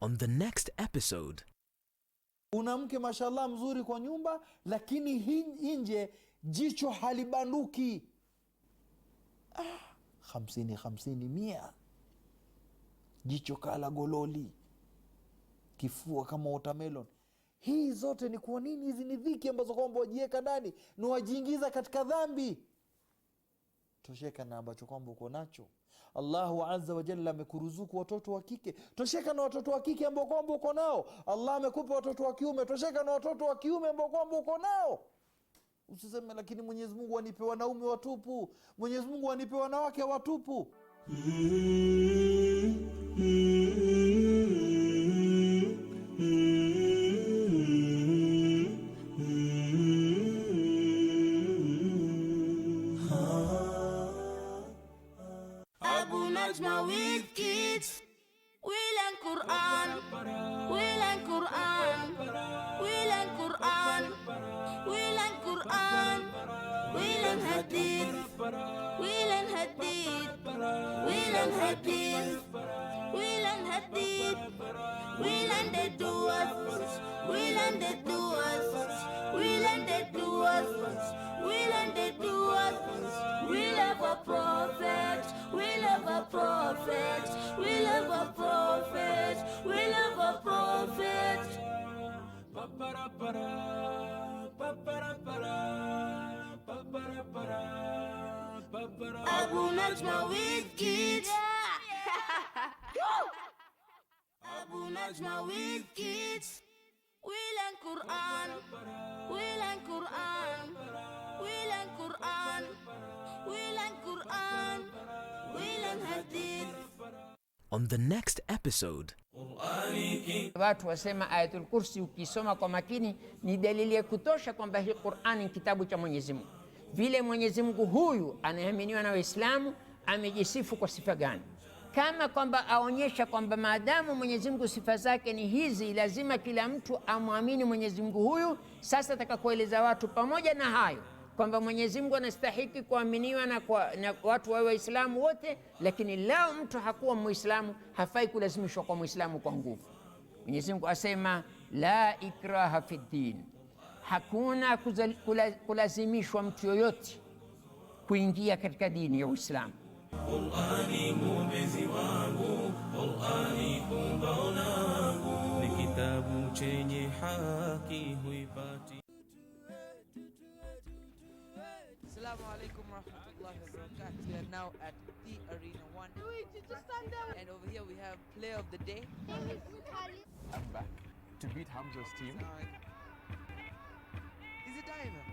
S1: On the next episode.
S6: Una mke mashallah mzuri kwa nyumba, lakini nje jicho halibanduki. 50 100. Jicho kala gololi, kifua kama watermelon. Hii zote ni kwa nini? Hizi ni dhiki ambazo kwamba wajiweka ndani na wajiingiza katika dhambi. Tosheka na ambacho kwamba uko nacho. Allahu azza wa jalla amekuruzuku watoto wa kike, tosheka na watoto wa kike ambao kwamba uko nao. Allah amekupa watoto wa kiume, tosheka na watoto wa kiume ambao kwamba uko nao. Usiseme lakini Mwenyezi Mungu anipe wanaume watupu, Mwenyezi Mungu anipe wanawake watupu.
S14: Najma with kids. We learn Quran. We learn Quran. We learn Quran. We learn Quran. We learn Hadith. We learn Hadith. We learn Hadith. We learn Hadith. We learn the duas. We learn the duas. We learn the duas. We learn the duas. We love a prophet. We love a prophet. We love a prophet. We love a prophet. Abu Najma with kids. Abu Najma with kids. We learn Quran. We learn Quran. We learn Quran. We learn Quran. We learn Hadith.
S1: On the next episode.
S15: Watu wasema Ayatul Kursi ukisoma kwa makini ni dalili ya kutosha kwamba hii Qur'ani ni kitabu cha Mwenyezi Mungu. Vile Mwenyezi Mungu huyu anaaminiwa na Waislamu amejisifu kwa sifa gani? kama kwamba aonyesha kwamba maadamu Mwenyezi Mungu sifa zake ni hizi, lazima kila mtu amwamini Mwenyezi Mungu huyu. Sasa atakakueleza watu pamoja na hayo kwamba Mwenyezi Mungu anastahiki kuaminiwa na watu wa Waislamu wote, lakini lao mtu hakuwa Muislamu hafai kulazimishwa kwa Muislamu kwa nguvu. Mwenyezi Mungu asema la ikraha fi din, hakuna kulazimishwa mtu yoyote kuingia katika dini ya Uislamu.
S16: Qur'ani mwombezi wangu, Qur'ani kumbao langu, ni kitabu chenye haki huipati.
S17: Assalamu alaikum warahmatullahi wabarakatuh. We are now at the Arena 1. And over here we have player of the day.
S18: I'm back to beat Hamza's team.
S17: Is it Diamond?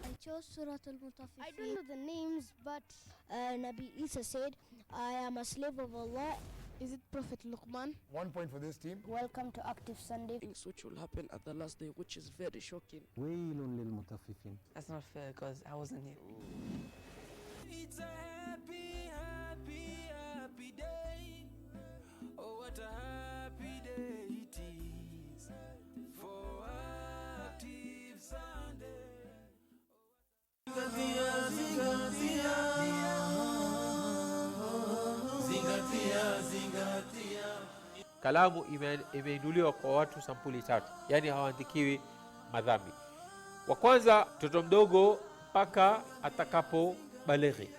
S19: I chose Surat al-Mutaffifin. I don't know the names, but Nabi Isa said, I am a slave of Allah. Is it Prophet Luqman?
S18: 1 point for this team.
S19: Welcome to Active Sunday.
S20: Things which will happen at the last day, which is very shocking.
S17: That's not fair because I wasn't here.
S16: It's a happy, happy, happy day. Oh, what a happy day it is for Active Sunday.
S21: Kalamu imeinuliwa kwa watu sampuli tatu, yani hawaandikiwi madhambi. Wa kwanza, mtoto mdogo mpaka atakapo balighi.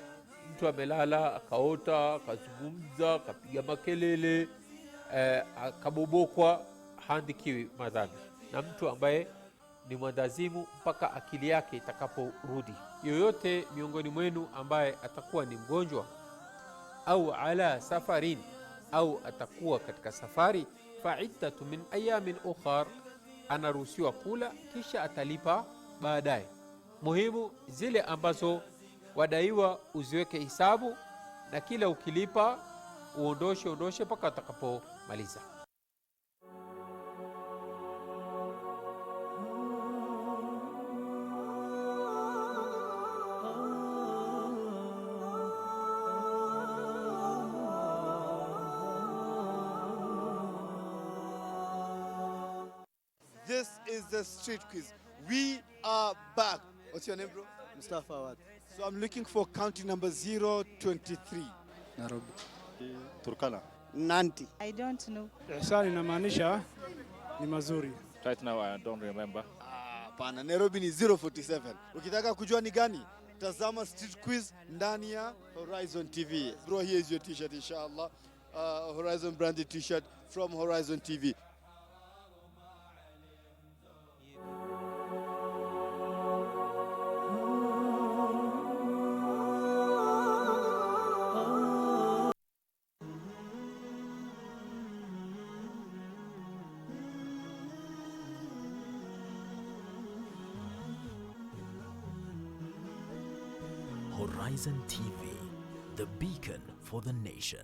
S21: Mtu amelala akaota, akazungumza, akapiga makelele, akabobokwa, haandikiwi madhambi. Na mtu ambaye ni mwandazimu mpaka akili yake itakaporudi. Yoyote miongoni mwenu ambaye atakuwa ni mgonjwa au ala safarin, au atakuwa katika safari, fa'iddatu min ayamin ukhar, anaruhusiwa kula kisha atalipa baadaye. Muhimu zile ambazo wadaiwa uziweke hisabu, na kila ukilipa uondoshe mpaka atakapomaliza.
S22: This is the street quiz. We are back. What's your name, bro? Mustafa Awad. So I'm looking for county number 023.
S23: Nairobi.
S22: Turkana. Nanti.
S17: I don't know.
S23: Ihsan inamaanisha ni mazuri.
S24: Right now I don't remember.
S22: Pana, Nairobi ni 047. Ukitaka kujua ni gani, tazama street quiz ndani ya Horizon TV. Bro, here is your t-shirt inshallah. Horizon branded t-shirt from Horizon TV.
S1: Horizon TV, the beacon for the nation.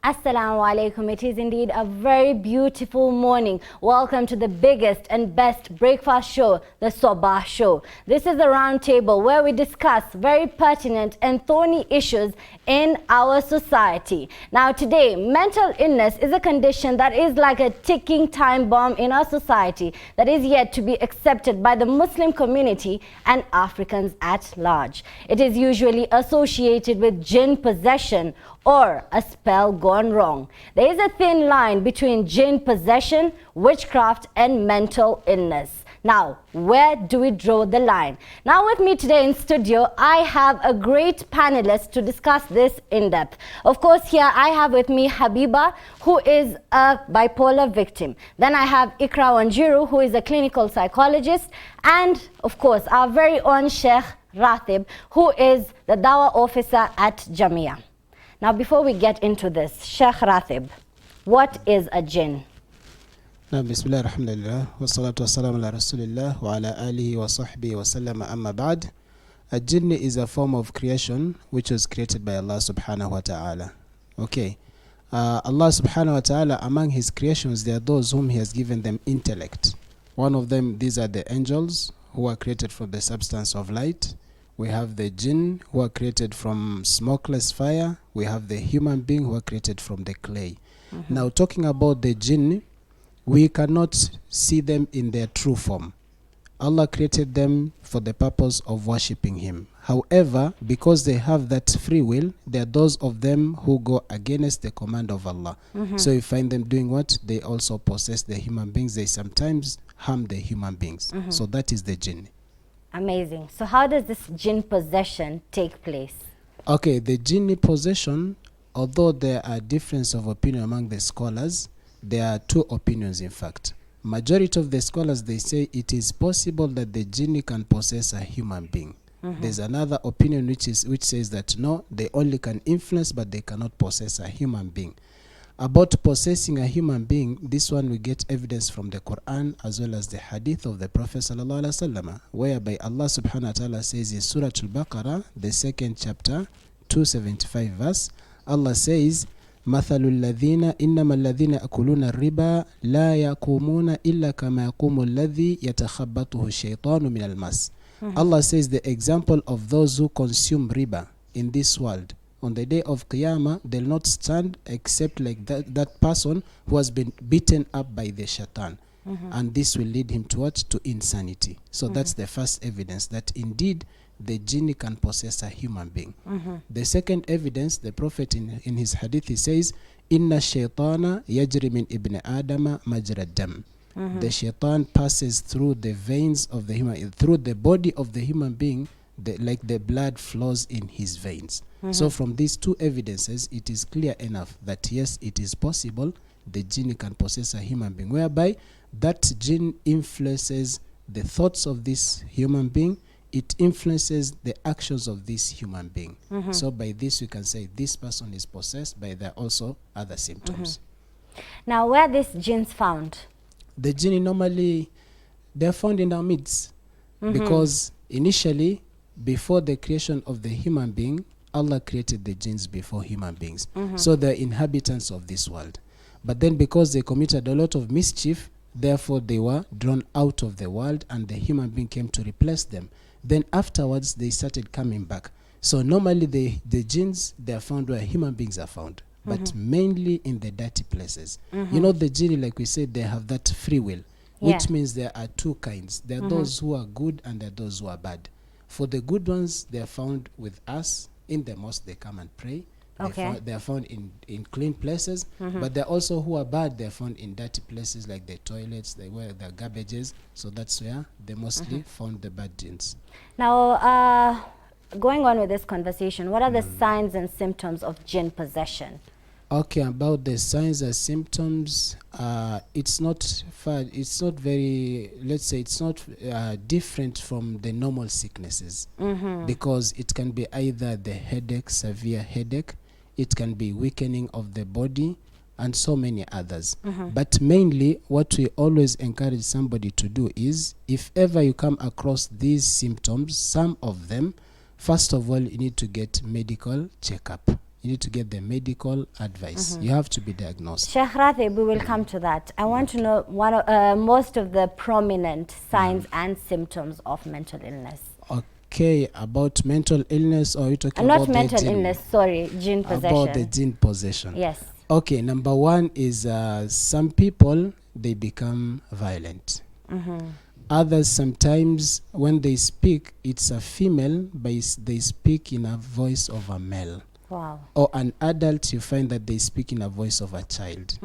S7: Assalamu alaikum. It is indeed a very beautiful morning. Welcome to the biggest and best breakfast show, the Swabah Show. This is a round table where we discuss very pertinent and thorny issues in our society. Now today, mental illness is a condition that is like a ticking time bomb in our society that is yet to be accepted by the Muslim community and Africans at large. It is usually associated with jinn possession or a spell gone wrong. There is a thin line between jinn possession, witchcraft and mental illness. Now, where do we draw the line? Now with me today in studio, I have a great panelist to discuss this in depth. Of course, here I have with me Habiba, who is a bipolar victim. Then I have Ikra Wanjiru, who is a clinical psychologist. And of course, our very own Sheikh Rathib, who is the Dawah officer at Jamia. Now, before we get into this, Sheikh Rathib, what is a jinn?
S8: Bismillah, alhamdulillah, wassalatu wassalamu ala rasulillah wa ala alihi wa sahbihi wa sallama amma ba'd. a jinn is a form of creation which was created by Allah subhanahu wa ta'ala. Okay. Allah subhanahu wa ta'ala, among his creations, there are those whom he has given them intellect. One of them, these are the angels who are created from the substance of light. We have the jinn who are created from smokeless fire. We have the human being who are created from the clay. Now, talking about the jinn, we cannot see them in their true form. Allah created them for the purpose of worshipping him. However, because they have that free will, there are those of them who go against the command of Allah. So you find them doing what? They also possess the human beings. They sometimes harm the human beings. So that is the jinn.
S7: Amazing. So how does this jinn possession take place?
S8: Okay, the jinn possession, although there are difference of opinion among the scholars, there are two opinions in fact. Majority of the scholars, they say it is possible that the jinn can possess a human being. There's another opinion which says that no, they only can influence but they cannot possess a human being. About possessing a human being, this one we get evidence from the Quran as well as the hadith of the Prophet sallallahu alaihi wasallam, whereby Allah subhanahu wa ta'ala says in Surah Al-Baqarah, the 2nd chapter, 275 verse, Allah says, مثل الذين إنما الذين يأكلون الربا لا يقومون إلا كما يقوم الذي يتخبطه الشيطان من المس. Allah says the example of those who consume riba in this world, on the day of Qiyamah, they'll not stand except like that person who has been beaten up by the shaitan. And this will lead him to what? To insanity. So that's the first evidence that indeed the jinn can possess a human being. The second evidence, the Prophet in his hadith, he says, Inna shaytana yajri min ibn Adama majra dam. The shaitan passes through the veins of the human, through the body of the human being, like the blood flows in his veins. So from these two evidences, it is clear enough that yes, it is possible the jinn can possess a human being, whereby that jinn influences the thoughts of this human being, it influences the actions of this human being. So by this we can say this person is possessed, but there are also other symptoms.
S7: Now, where are these jinns found?
S8: The jinn normally, they're found in our midst, because initially, before the creation of the human being, Allah created the jinns before human beings. So they're inhabitants of this world. But then because they committed a lot of mischief, therefore they were drawn out of the world and the human being came to replace them. Then afterwards they started coming back. So normally the jinns, they are found where human beings are found, but mainly in the dirty places. You know, the jinn, like we said, they have that free will, which means there are two kinds. There are those who are good and there are those who are bad. For the good ones, they are found with us. In the mosque, they come and pray. They are found in clean places, but there are also who are bad. They are found in dirty places like the toilets, where the garbages. So that's where they mostly found the bad jinns.
S7: Now, going on with this conversation, what are the signs and symptoms of jinn possession?
S8: Okay, about the signs and symptoms, it's not very, let's say it's not different from the normal sicknesses, because it can be either the headache, severe headache, it can be weakening of the body, and so many others. But mainly what we always encourage somebody to do is, if ever you come across these symptoms, some of them, first of all, you need to get medical checkup. You need to get the medical advice. You have to be diagnosed.
S7: Sheikh Ratib, we will come to that. I want to know most of the prominent signs and symptoms of mental illness.
S8: Okay, about mental illness, or are you talking
S7: not
S8: about
S7: mental
S8: the jinn?
S7: illness, sorry, jinn possession.
S8: About the jinn possession.
S7: Yes.
S8: Okay, number one is some people, they become violent. Others, sometimes when they speak, it's a female, but they speak in a voice of a male.
S7: Wow.
S8: Or an adult, you find that they speak in a voice of a child.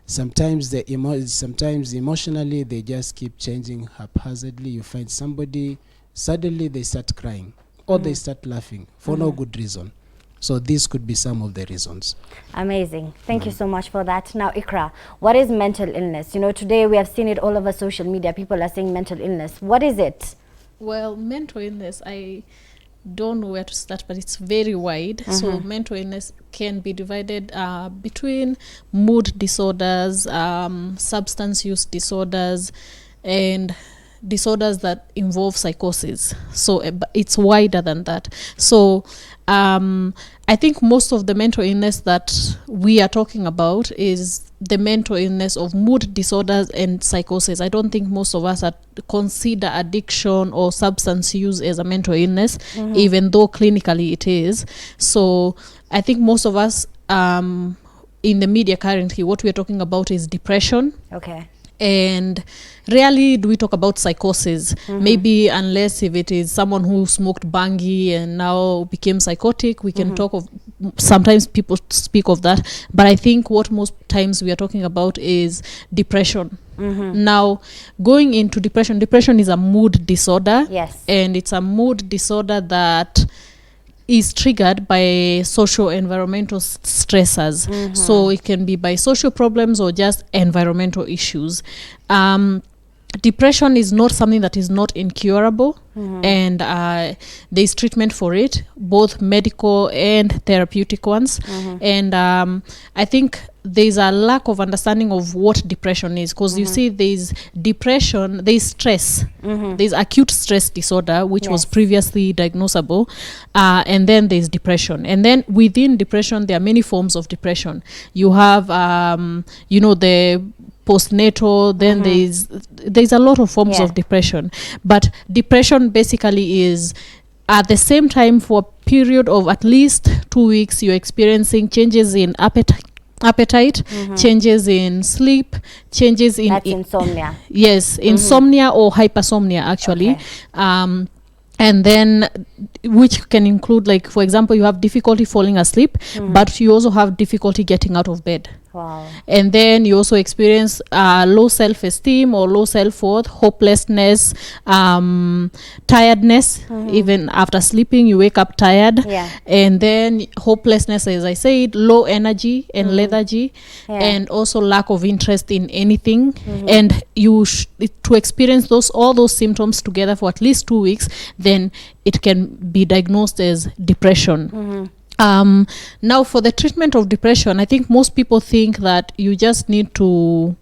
S8: Sometimes sometimes emotionally they just keep changing haphazardly. You find somebody, suddenly they start crying or they start laughing for no good reason. So these could be some of the reasons.
S7: Amazing. Thank you so much for that. Now, Ikra, what is mental illness? You know, today we have seen it all over social media. People are saying mental illness. What is it?
S9: Well, mental illness, I don't know where to start, but it's very wide. So mental illness can be divided between mood disorders, substance use disorders, and disorders that involve psychosis. So it's wider than that. So I think most of the mental illness that we are talking about is the mental illness of mood disorders and psychosis. I don't think most of us consider addiction or substance use as a mental illness, even though clinically it is. So I think most of us in the media currently, what we're talking about is depression.
S7: Okay.
S9: And rarely do we talk about psychosis. Maybe unless if it is someone who smoked bangi and now became psychotic, we can talk of, sometimes people speak of that. But I think what most times we are talking about is depression. Now, going into depression is a mood disorder.
S7: Yes.
S9: And it's a mood disorder that is triggered by social environmental stressors. So it can be by social problems or just environmental issues. Depression is not something that is not incurable, and there's treatment for it, both medical and therapeutic ones. And I think there's a lack of understanding of what depression is, because you see there's depression, there's stress, there's acute stress disorder, which was previously diagnosable, and then there's depression. And then within depression, there are many forms of depression. You have, the postnatal, then there's a lot of forms of depression. But depression basically is at the same time, for a period of at least 2 weeks, you're experiencing changes in appetite, changes in sleep, changes in...
S7: That's insomnia.
S9: Yes, insomnia or hypersomnia, actually. And then, which can include, like, for example, you have difficulty falling asleep, but you also have difficulty getting out of bed.
S7: Wow.
S9: And then you also experience low self-esteem or low self-worth, hopelessness, tiredness. Even after sleeping, you wake up tired. And then hopelessness, as I said, low energy and lethargy, and also lack of interest in anything. And you to experience all those symptoms together for at least 2 weeks, then it can be diagnosed as depression. Now, for the treatment of depression, I think most people think that you just need to,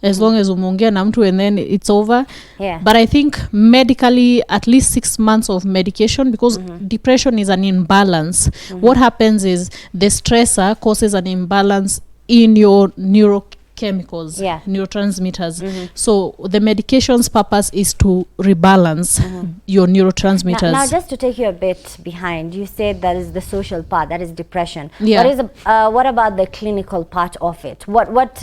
S9: as long as umeongea na mtu and then it's over. But I think medically, at least 6 months of medication, because depression is an imbalance. What happens is the stressor causes an imbalance in your neurochemicals, neurotransmitters. So the medication's purpose is to rebalance your neurotransmitters.
S7: Now, just to take you a bit behind, you said that is the social part, that is depression.
S9: Yeah.
S7: What about the clinical part of it? What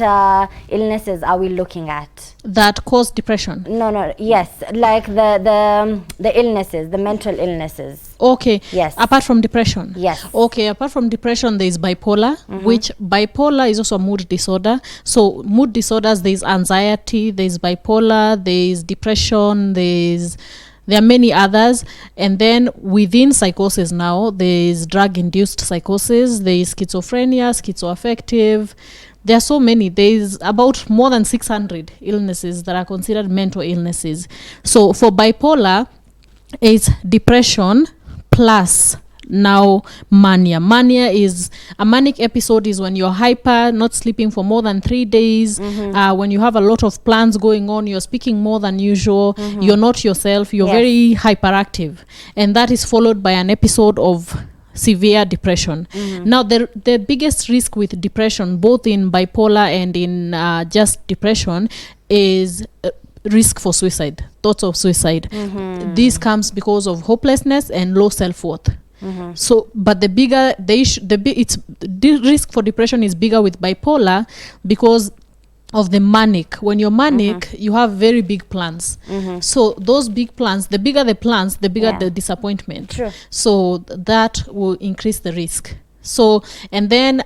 S7: illnesses are we looking at
S9: that cause depression?
S7: No, yes, like the illnesses, the mental illnesses.
S9: Okay.
S7: Yes.
S9: Apart from depression?
S7: Yes.
S9: Okay, apart from depression, there is bipolar, which bipolar is also a mood disorder. So mood disorders, there is anxiety, there is bipolar, there is depression, there are many others. And then within psychosis now, there is drug-induced psychosis, there is schizophrenia, schizoaffective. There are so many. There is about more than 600 illnesses that are considered mental illnesses. So for bipolar, it's depression plus now mania. Mania is a manic episode, is when you're hyper, not sleeping for more than 3 days, when you have a lot of plans going on, you're speaking more than usual, you're not yourself, you're very hyperactive, and that is followed by an episode of severe depression. Now the biggest risk with depression, both in bipolar and in just depression, is risk for suicide, thoughts of suicide. This comes because of hopelessness and low self-worth. So, but the bigger the risk for depression is bigger with bipolar because of the manic. When you're manic, you have very big plans. So those big plans, the bigger the plans, the bigger the disappointment.
S7: True.
S9: So that will increase the risk. So, and then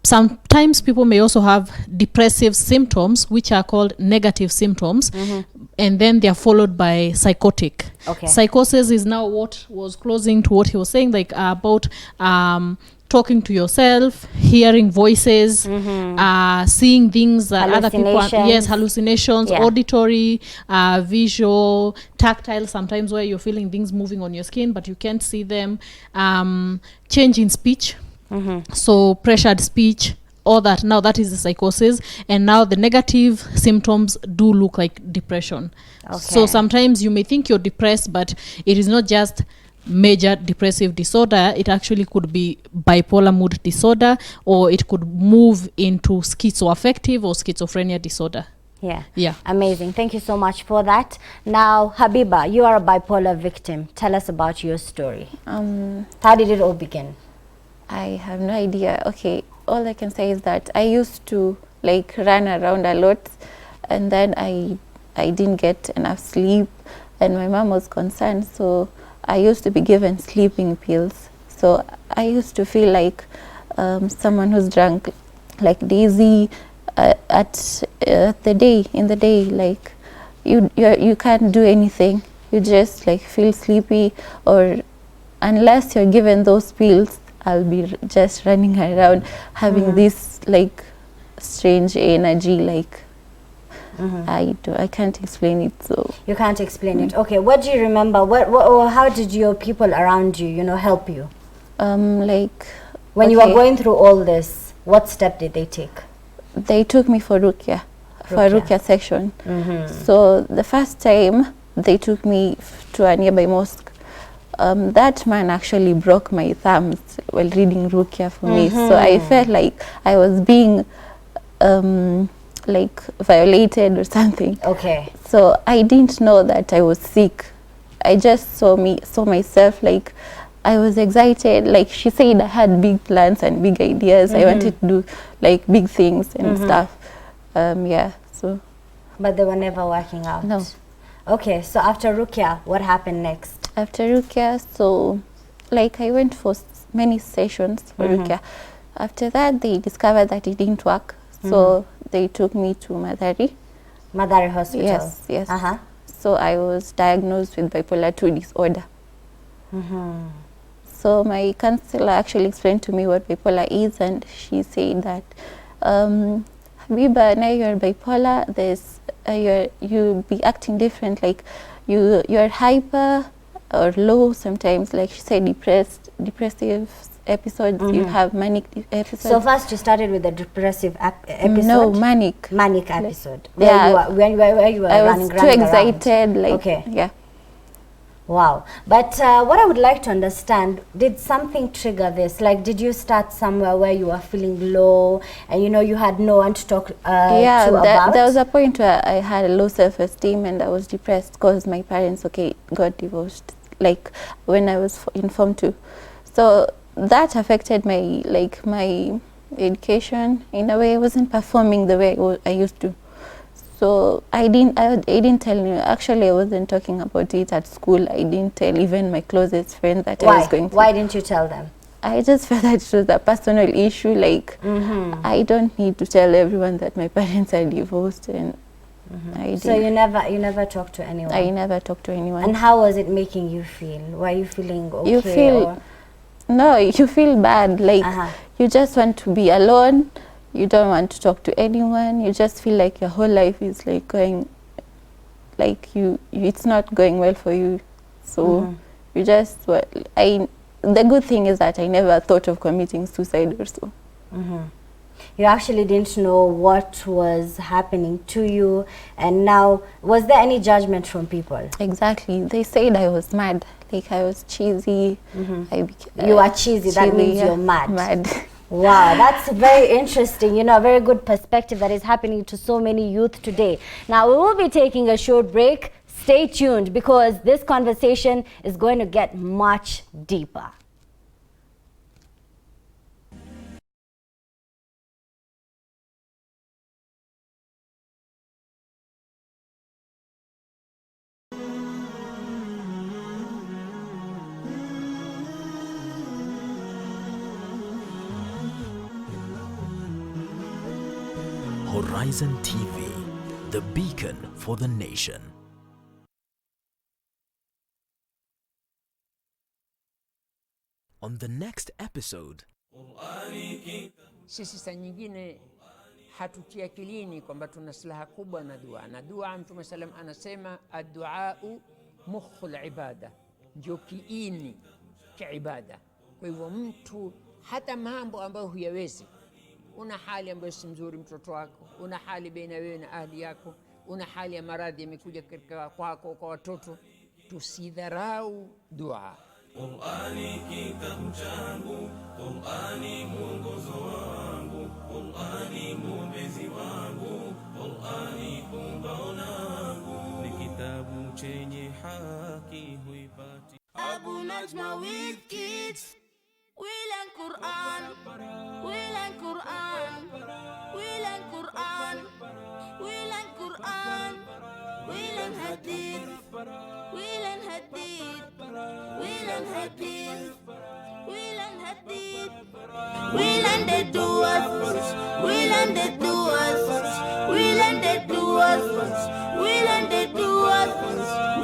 S9: sometimes people may also have depressive symptoms, which are called negative symptoms, and then they are followed by psychotic. Psychosis is now what was closing to what he was saying, like about talking to yourself, hearing voices, seeing things that other people hallucinations, auditory, visual, tactile, sometimes where you're feeling things moving on your skin but you can't see them, change in speech. So pressured speech, all that. Now that is the psychosis, and now the negative symptoms do look like depression. So sometimes you may think you're depressed, but it is not just major depressive disorder. It actually could be bipolar mood disorder, or it could move into schizoaffective or schizophrenia disorder.
S7: Yeah. Amazing. Thank you so much for that. Now, Habiba, you are a bipolar victim. Tell us about your story. How did it all begin?
S10: I have no idea. Okay, all I can say is that I used to like run around a lot, and then I didn't get enough sleep, and my mom was concerned, so I used to be given sleeping pills. So I used to feel like someone who's drunk, like dizzy in the day, like you can't do anything. You just like feel sleepy, or unless you're given those pills, I'll be just running around having this like strange energy, like I can't explain it. So
S7: you can't explain it. Okay, what do you remember? What or how did your people around you, help you?
S10: Like
S7: when you were going through all this, what step did they take?
S10: They took me for Rukia section. So the first time they took me to a nearby mosque. That man actually broke my thumbs while reading Rukia for me. So I felt like I was being like violated or something.
S7: Okay.
S10: So I didn't know that I was sick. I just saw myself like I was excited. Like she said, I had big plans and big ideas. I wanted to do like big things and stuff. Yeah. So.
S7: But they were never working out.
S10: No.
S7: Okay. So after Rukia, what happened next?
S10: After Rukia, so like I went for many sessions for Rukia. After that, they discovered that it didn't work. So they took me to Madari
S7: Hospital.
S10: Yes. So I was diagnosed with bipolar 2 disorder. So my counselor actually explained to me what bipolar is, and she said that Habiba, now you're bipolar, you be acting different, like you're hyper or low sometimes, like she said, depressive episodes, you have manic episodes.
S7: So first you started with the depressive episode?
S10: No, manic
S7: episode.
S10: Yeah.
S7: Where you were
S10: I
S7: running
S10: was too excited,
S7: around.
S10: like,
S7: okay.
S10: Yeah.
S7: Wow. But what I would like to understand, did something trigger this? Like, did you start somewhere where you were feeling low and you had no one to talk to about?
S10: There was a point where I had a low self-esteem and I was depressed because my parents, got divorced, like when I was informed to. So that affected my education in a way. I wasn't performing the way I used to. So I didn't tell you. Actually, I wasn't talking about it at school. I didn't tell even my closest friends that I was going through.
S7: Why didn't you tell them?
S10: I just felt that it was a personal issue. Like I don't need to tell everyone that my parents are divorced, and I didn't.
S7: So you never talked to anyone?
S10: I never talked to anyone.
S7: And how was it making you feel? Were you feeling okay?
S10: You feel bad. Like you just want to be alone. You don't want to talk to anyone. You just feel like your whole life is like going, like it's not going well for you. So you just, the good thing is that I never thought of committing suicide or so.
S7: You actually didn't know what was happening to you, and now, was there any judgment from people?
S10: Exactly. They said I was mad, like I was cheesy.
S7: You are cheesy, that means you're mad. Wow, that's very interesting, a very good perspective that is happening to so many youth today. Now, we will be taking a short break. Stay tuned because this conversation is going to get much deeper.
S1: Horizon TV, the beacon for the nation. On the next episode,
S15: sisi saa nyingine hatutia akilini kwamba tuna silaha kubwa na dua. Na dua Mtume sallam anasema ad-duau mukhul ibada, ndio kiini cha ibada. Kwa hivyo mtu hata mambo ambayo huyawezi una hali ambayo si mzuri mtoto wako, una hali baina wewe na ahli yako, una hali ya maradhi yamekuja katika kwako kwa watoto, tusidharau dua.
S16: Qur'ani kitabu changu, Qur'ani mwongozo wangu, Qur'ani mwombezi wangu, Qur'ani pumbao langu, ni kitabu chenye haki huipati.
S14: Abu Najma with kids. We learn Quran. We learn Quran. We learn Quran. We learn Quran. We learn Hadith. We learn Hadith. We learn Hadith. We learn Hadith. We learn the duas. We learn the duas. We learn the duas. We learn the duas.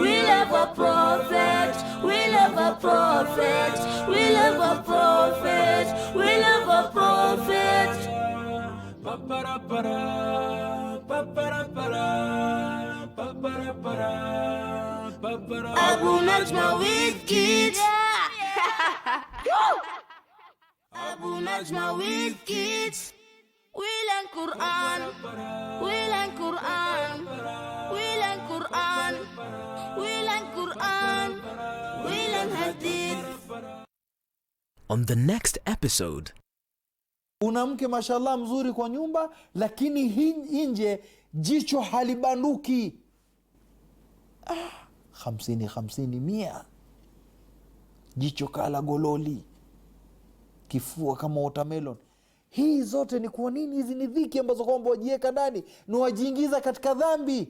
S14: We love a prophet. We love a prophet. We love a prophet. We love a prophet. Abu Najma with kids. Abu Najma with kids. We learn Quran. We learn Quran. We learn Quran. We learn Quran. We learn Hadith.
S1: On the next episode,
S6: una mke mashallah mzuri kwa nyumba, lakini nje jicho halibanduki. 50 100, jicho kala gololi, kifua kama watermelon. Hii zote ni kwa nini? Hizi ni dhiki ambazo kwamba wajiweka ndani na wajiingiza katika dhambi.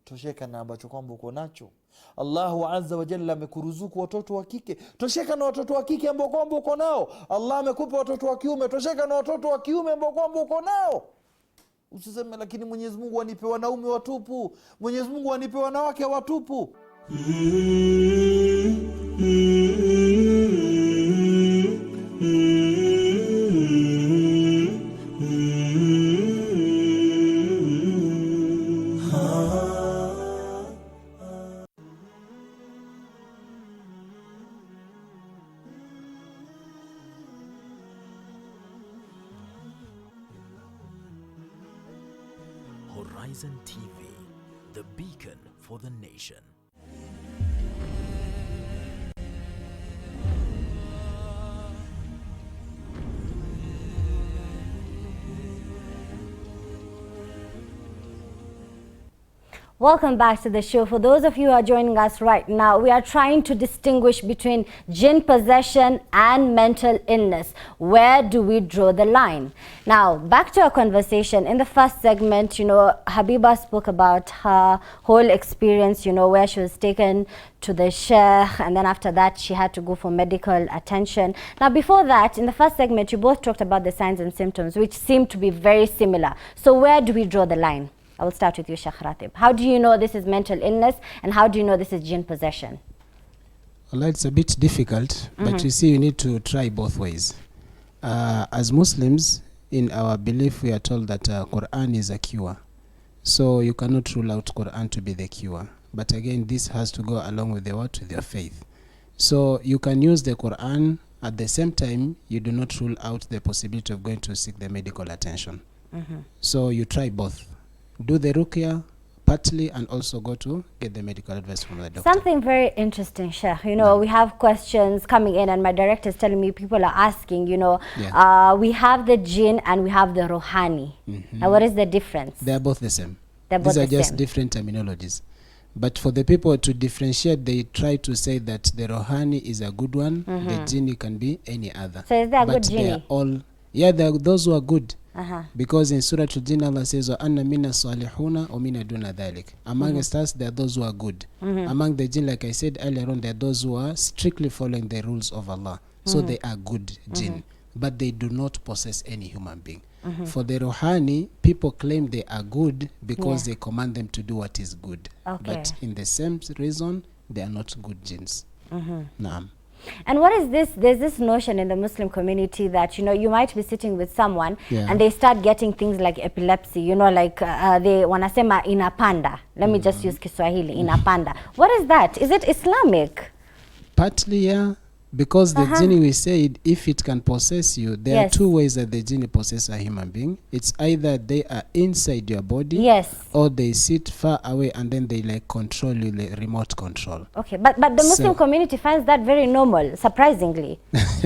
S6: Tosheka na ambacho kwamba uko nacho. Allahu azza wa jalla amekuruzuku watoto wa kike, tosheka na watoto wa kike ambao kwamba uko nao. Allah amekupa watoto wa kiume, tosheka na watoto wa kiume ambao kwamba uko nao. Usiseme lakini Mwenyezi Mungu anipe wanaume watupu, Mwenyezi Mungu anipe wanawake watupu.
S1: Horizontv, the beacon for the nation.
S7: Welcome back to the show. For those of you who are joining us right now, we are trying to distinguish between jinn possession and mental illness. Where do we draw the line? Now, back to our conversation. In the first segment, Habiba spoke about her whole experience, where she was taken to the sheikh, and then after that, she had to go for medical attention. Now, before that, in the first segment, you both talked about the signs and symptoms, which seem to be very similar. So where do we draw the line? I will start with you, Sheikh Ratib. How do you know this is mental illness, and how do you know this is jinn possession?
S8: Well, it's a bit difficult, but you see, you need to try both ways. As Muslims, in our belief, we are told that Quran is a cure. So you cannot rule out Quran to be the cure. But again, this has to go along with with your faith. So you can use the Quran, at the same time, you do not rule out the possibility of going to seek the medical attention. So you try both. Do the ruqya partly and also go to get the medical advice from the doctor.
S7: Something very interesting, Sheikh. We have questions coming in, and my director is telling me people are asking, we have the jinn and we have the rohani. Now, what is the difference?
S8: They are both the same.
S7: These
S8: are just different terminologies. But for the people to differentiate, they try to say that the rohani is a good one, the jinn can be any other.
S7: So is there a good
S8: jinni? They are all, they are those who are good. Because in Surah Al-Jinn, Allah says, "Anna minna salihuna wa minna duna dhalik." Amongst us, there are those who are good. Among the jinn, like I said earlier on, there are those who are strictly following the rules of Allah. So they are good jinn, but they do not possess any human being. For the rohani, people claim they are good because they command them to do what is good. But in the same reason, they are not good jinns. Naam.
S7: And what is this? There's this notion in the Muslim community that, you might be sitting with someone and they start getting things like epilepsy, like they wanasema inapanda. Let me just use Kiswahili, inapanda. What is that? Is it Islamic?
S8: Partly, yeah. Because the genie, we said, if it can possess you, there are two ways that the genie possesses a human being. It's either they are inside your body, or they sit far away and then they like control you, like remote control.
S7: Okay, but the Muslim community finds that very normal, surprisingly.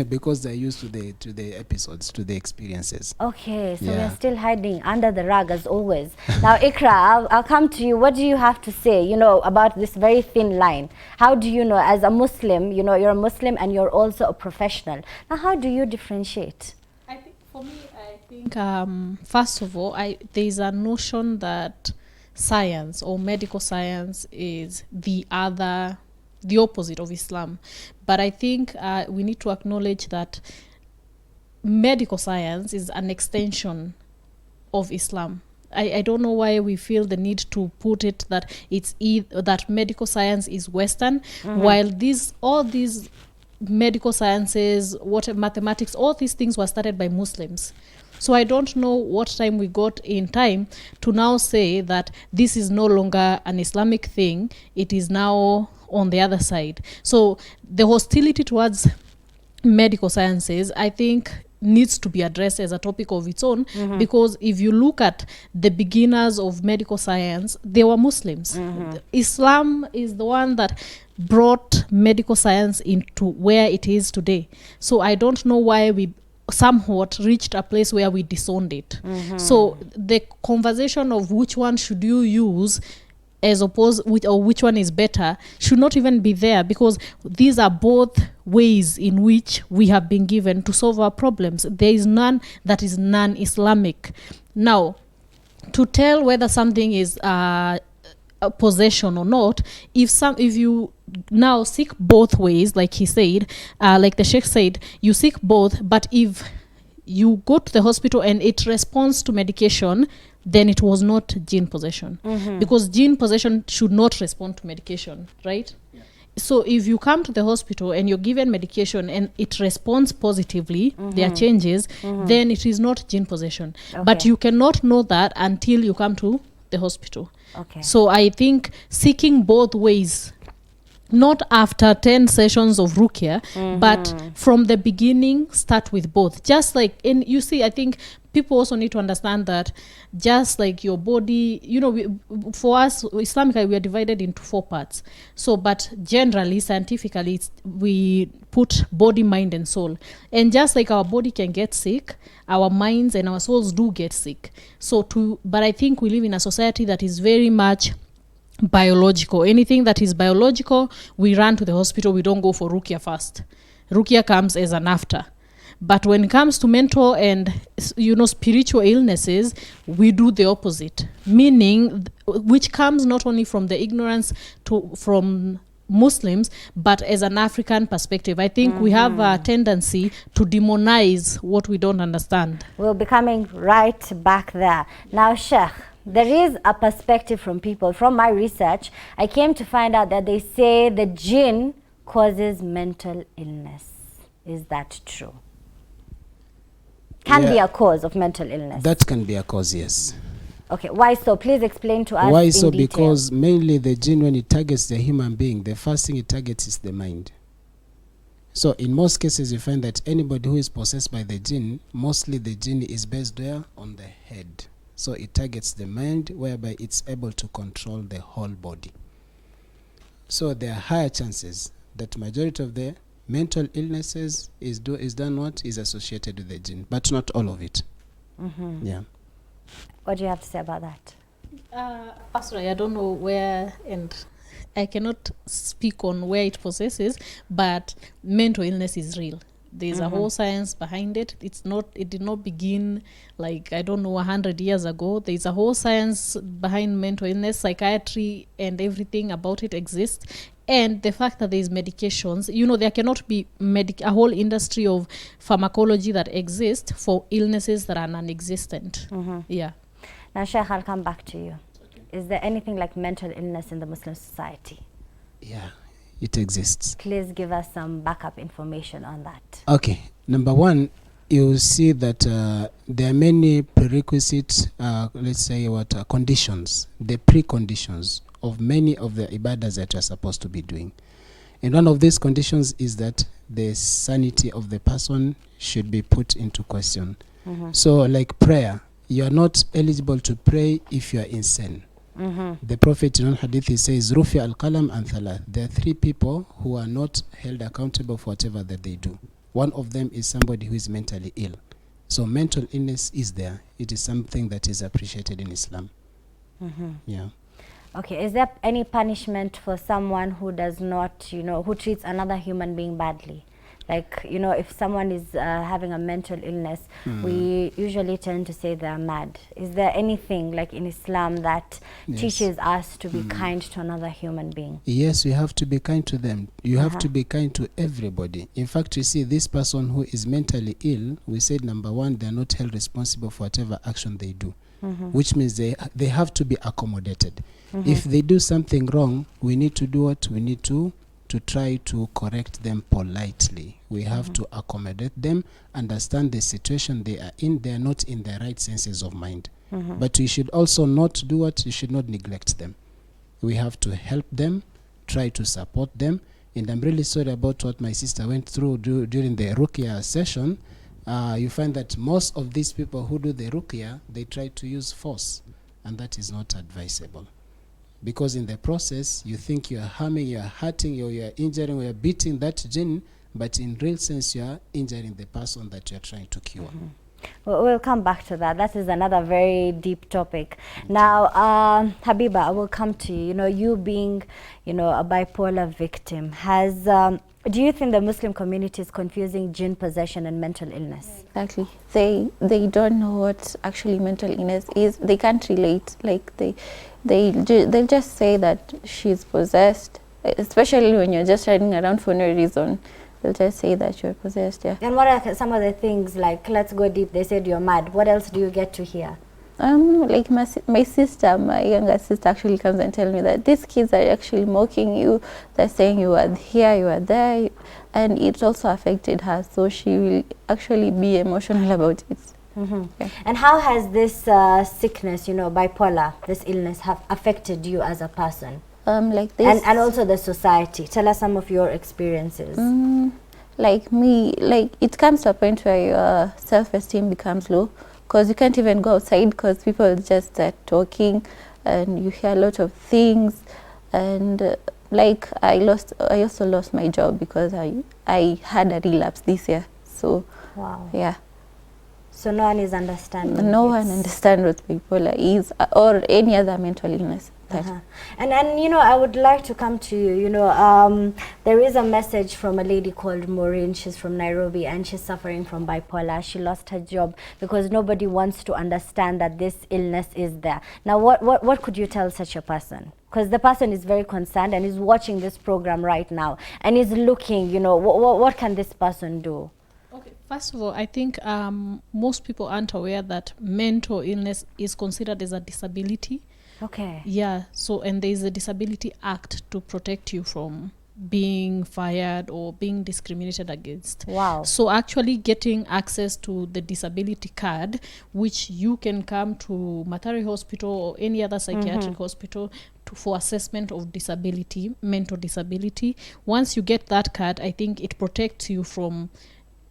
S8: Because they're used to the episodes, to the experiences.
S7: Okay, so we're still hiding under the rug as always. Now, Ikra, I'll come to you. What do you have to say, you know, about this very thin line? How do you know, as a Muslim, you know, you're a Muslim and you're also a professional. Now, how do you differentiate?
S9: I think for me, I think first of all, there's a notion that science or medical science is the opposite of Islam. But I think we need to acknowledge that medical science is an extension of Islam. I don't know why we feel the need to put it that it's that medical science is Western, while all these medical sciences, mathematics, all these things were started by Muslims. So I don't know what time we got in time to now say that this is no longer an Islamic thing. It is now on the other side. So the hostility towards medical sciences, I think, needs to be addressed as a topic of its own, because if you look at the beginners of medical science, they were Muslims. Islam is the one that brought medical science into where it is today. So I don't know why we somewhat reached a place where we disowned it. So the conversation of which one should you use as opposed or which one is better should not even be there, because these are both ways in which we have been given to solve our problems. There is none that is non-Islamic. Now, to tell whether something is a possession or not, if you now seek both ways, like he said, like the Sheikh said, you seek both, but if you go to the hospital and it responds to medication, then it was not gene possession. Because gene possession should not respond to medication, right? So if you come to the hospital and you're given medication and it responds positively, there are changes, then it is not gene possession. But you cannot know that until you come to the hospital. So I think seeking both ways, not after 10 sessions of Rukia, but from the beginning, start with both. Just like, and you see, I think people also need to understand that just like your body, you know, for us, Islamically, we are divided into 4 parts. So, but generally, scientifically, we put body, mind, and soul. And just like our body can get sick, our minds and our souls do get sick. But I think we live in a society that is very much biological. Anything that is biological, we run to the hospital. We don't go for Rukia first. Rukia comes as an after. But when it comes to mental and, you know, spiritual illnesses, we do the opposite. Meaning, which comes not only from the ignorance from Muslims, but as an African perspective. I think we have a tendency to demonize what we don't understand.
S7: We'll be coming right back there. Now, Sheikh, there is a perspective from people. From my research, I came to find out that they say the jinn causes mental illness. Is that true? Can be a cause of mental illness.
S8: That can be a cause, yes.
S7: Okay, why so? Please explain to us.
S8: Why so?
S7: Detail.
S8: Because mainly the jinn, when it targets the human being, the first thing it targets is the mind. So in most cases, you find that anybody who is possessed by the jinn, mostly the jinn is based there on the head. So it targets the mind, whereby it's able to control the whole body. So there are higher chances that majority of the mental illnesses is associated with the jinn, but not all of it. Yeah.
S7: What do you have to say about that?
S9: Personally, I don't know where, and I cannot speak on where it possesses, but mental illness is real. There's a whole science behind it. It did not begin like, I don't know, 100 years ago. There's a whole science behind mental illness, psychiatry, and everything about it exists. And the fact that there's medications, you know, there cannot be a whole industry of pharmacology that exists for illnesses that are non-existent. Yeah.
S7: Now, Sheikh, I'll come back to you. Is there anything like mental illness in the Muslim society?
S8: Yeah, it exists.
S7: Please give us some backup information on that.
S8: Okay. Number one, you see that there are many prerequisite, let's say conditions, the preconditions of many of the ibadas that you're supposed to be doing. And one of these conditions is that the sanity of the person should be put into question. So like prayer, you are not eligible to pray if you are insane. The Prophet in hadith, he says, Rufi al-qalam and thalath. There are 3 people who are not held accountable for whatever that they do. One of them is somebody who is mentally ill. So mental illness is there. It is something that is appreciated in Islam. Yeah.
S7: Okay, is there any punishment for someone who does not, who treats another human being badly? Like, if someone is having a mental illness, we usually tend to say they're mad. Is there anything like in Islam that teaches us to be kind to another human being?
S8: Yes, we have to be kind to them. You have to be kind to everybody. In fact, you see, this person who is mentally ill, we said number 1, they're not held responsible for whatever action they do. Which means they have to be accommodated. If they do something wrong, we need to do what? We need to try to correct them politely. We have to accommodate them, understand the situation they are in. They are not in their right senses of mind. But we should also not do what? You should not neglect them. We have to help them, try to support them. And I'm really sorry about what my sister went through during the Ruqya session. You find that most of these people who do the Ruqya, they try to use force, and that is not advisable. Because in the process, you think you are harming, you are hurting, you are injuring, you are beating that jinn, but in real sense, you are injuring the person that you are trying to cure.
S7: Well, we'll come back to that. That is another very deep topic. Now, Habiba, I will come to you. You being, a bipolar victim, do you think the Muslim community is confusing jinn possession and mental illness?
S10: Exactly. They don't know what actually mental illness is. They can't relate. Like they'll just say that she's possessed, especially when you're just riding around for no reason. They'll just say that you're possessed, yeah.
S7: And what are some of the things, like, let's go deep, they said you're mad. What else do you get to hear?
S10: Like my sister, my younger sister actually comes and tells me that these kids are actually mocking you. They're saying you are here, you are there. And it also affected her, so she will actually be emotional about it. Yeah.
S7: And how has this sickness, bipolar, this illness, have affected you as a person?
S10: Like this.
S7: And also the society. Tell us some of your experiences.
S10: Like me, it comes to a point where your self-esteem becomes low, because you can't even go outside because people just start talking and you hear a lot of things. And I also lost my job because I had a relapse this year. So
S7: wow.
S10: Yeah.
S7: So no one is understanding.
S10: No one understands what bipolar is or any other mental illness.
S7: And I would like to come to you. There is a message from a lady called Maureen. She's from Nairobi and she's suffering from bipolar. She lost her job because nobody wants to understand that this illness is there. Now, what could you tell such a person? Because the person is very concerned and is watching this program right now and is looking, what can this person do?
S9: Okay, first of all, I think most people aren't aware that mental illness is considered as a disability.
S7: Okay.
S9: Yeah, so and there is a Disability Act to protect you from being fired or being discriminated against.
S7: Wow.
S9: So actually getting access to the disability card, which you can come to Matari Hospital or any other psychiatric hospital for assessment of disability, mental disability. Once you get that card, I think it protects you from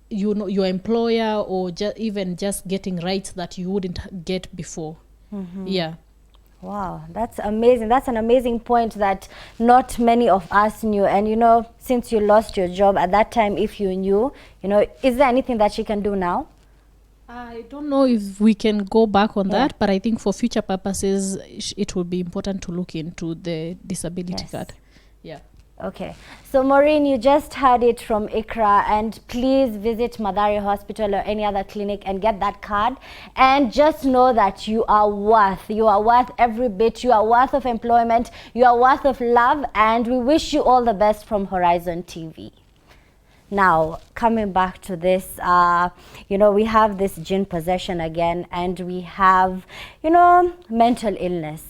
S9: your employer or even just getting rights that you wouldn't get before. Yeah.
S7: Wow, that's amazing. That's an amazing point that not many of us knew. And since you lost your job at that time, if you knew, is there anything that she can do now?
S9: I don't know if we can go back on that, but I think for future purposes, it would be important to look into the disability card. Yeah.
S7: Okay. So Maureen, you just heard it from Ikra, and please visit Madari Hospital or any other clinic and get that card. And just know that you are worth every bit. You are worth of employment. You are worth of love. And we wish you all the best from Horizon TV. Now, coming back to this, we have this jinn possession again, and we have, mental illness.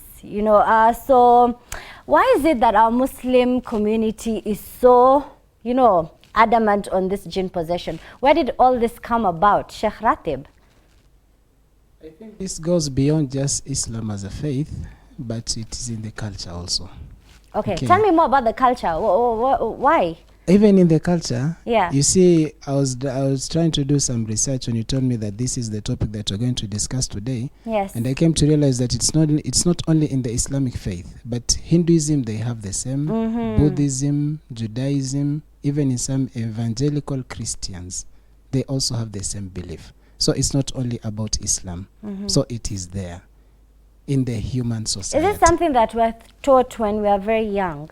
S7: So why is it that our Muslim community is so, adamant on this jinn possession? Where did all this come about, Sheikh Ratib?
S8: I think this goes beyond just Islam as a faith, but it is in the culture also.
S7: Okay. Tell me more about the culture. Why?
S8: Even in the culture,
S7: Yeah.
S8: you see, I was trying to do some research when you told me that this is the topic that we're going to discuss today.
S7: Yes.
S8: And I came to realize that it's not only in the Islamic faith, but Hinduism, they have the same, Buddhism, Judaism, even in some evangelical Christians, they also have the same belief. So it's not only about Islam. So it is there in the human society.
S7: Is it something that we're taught when we are very young?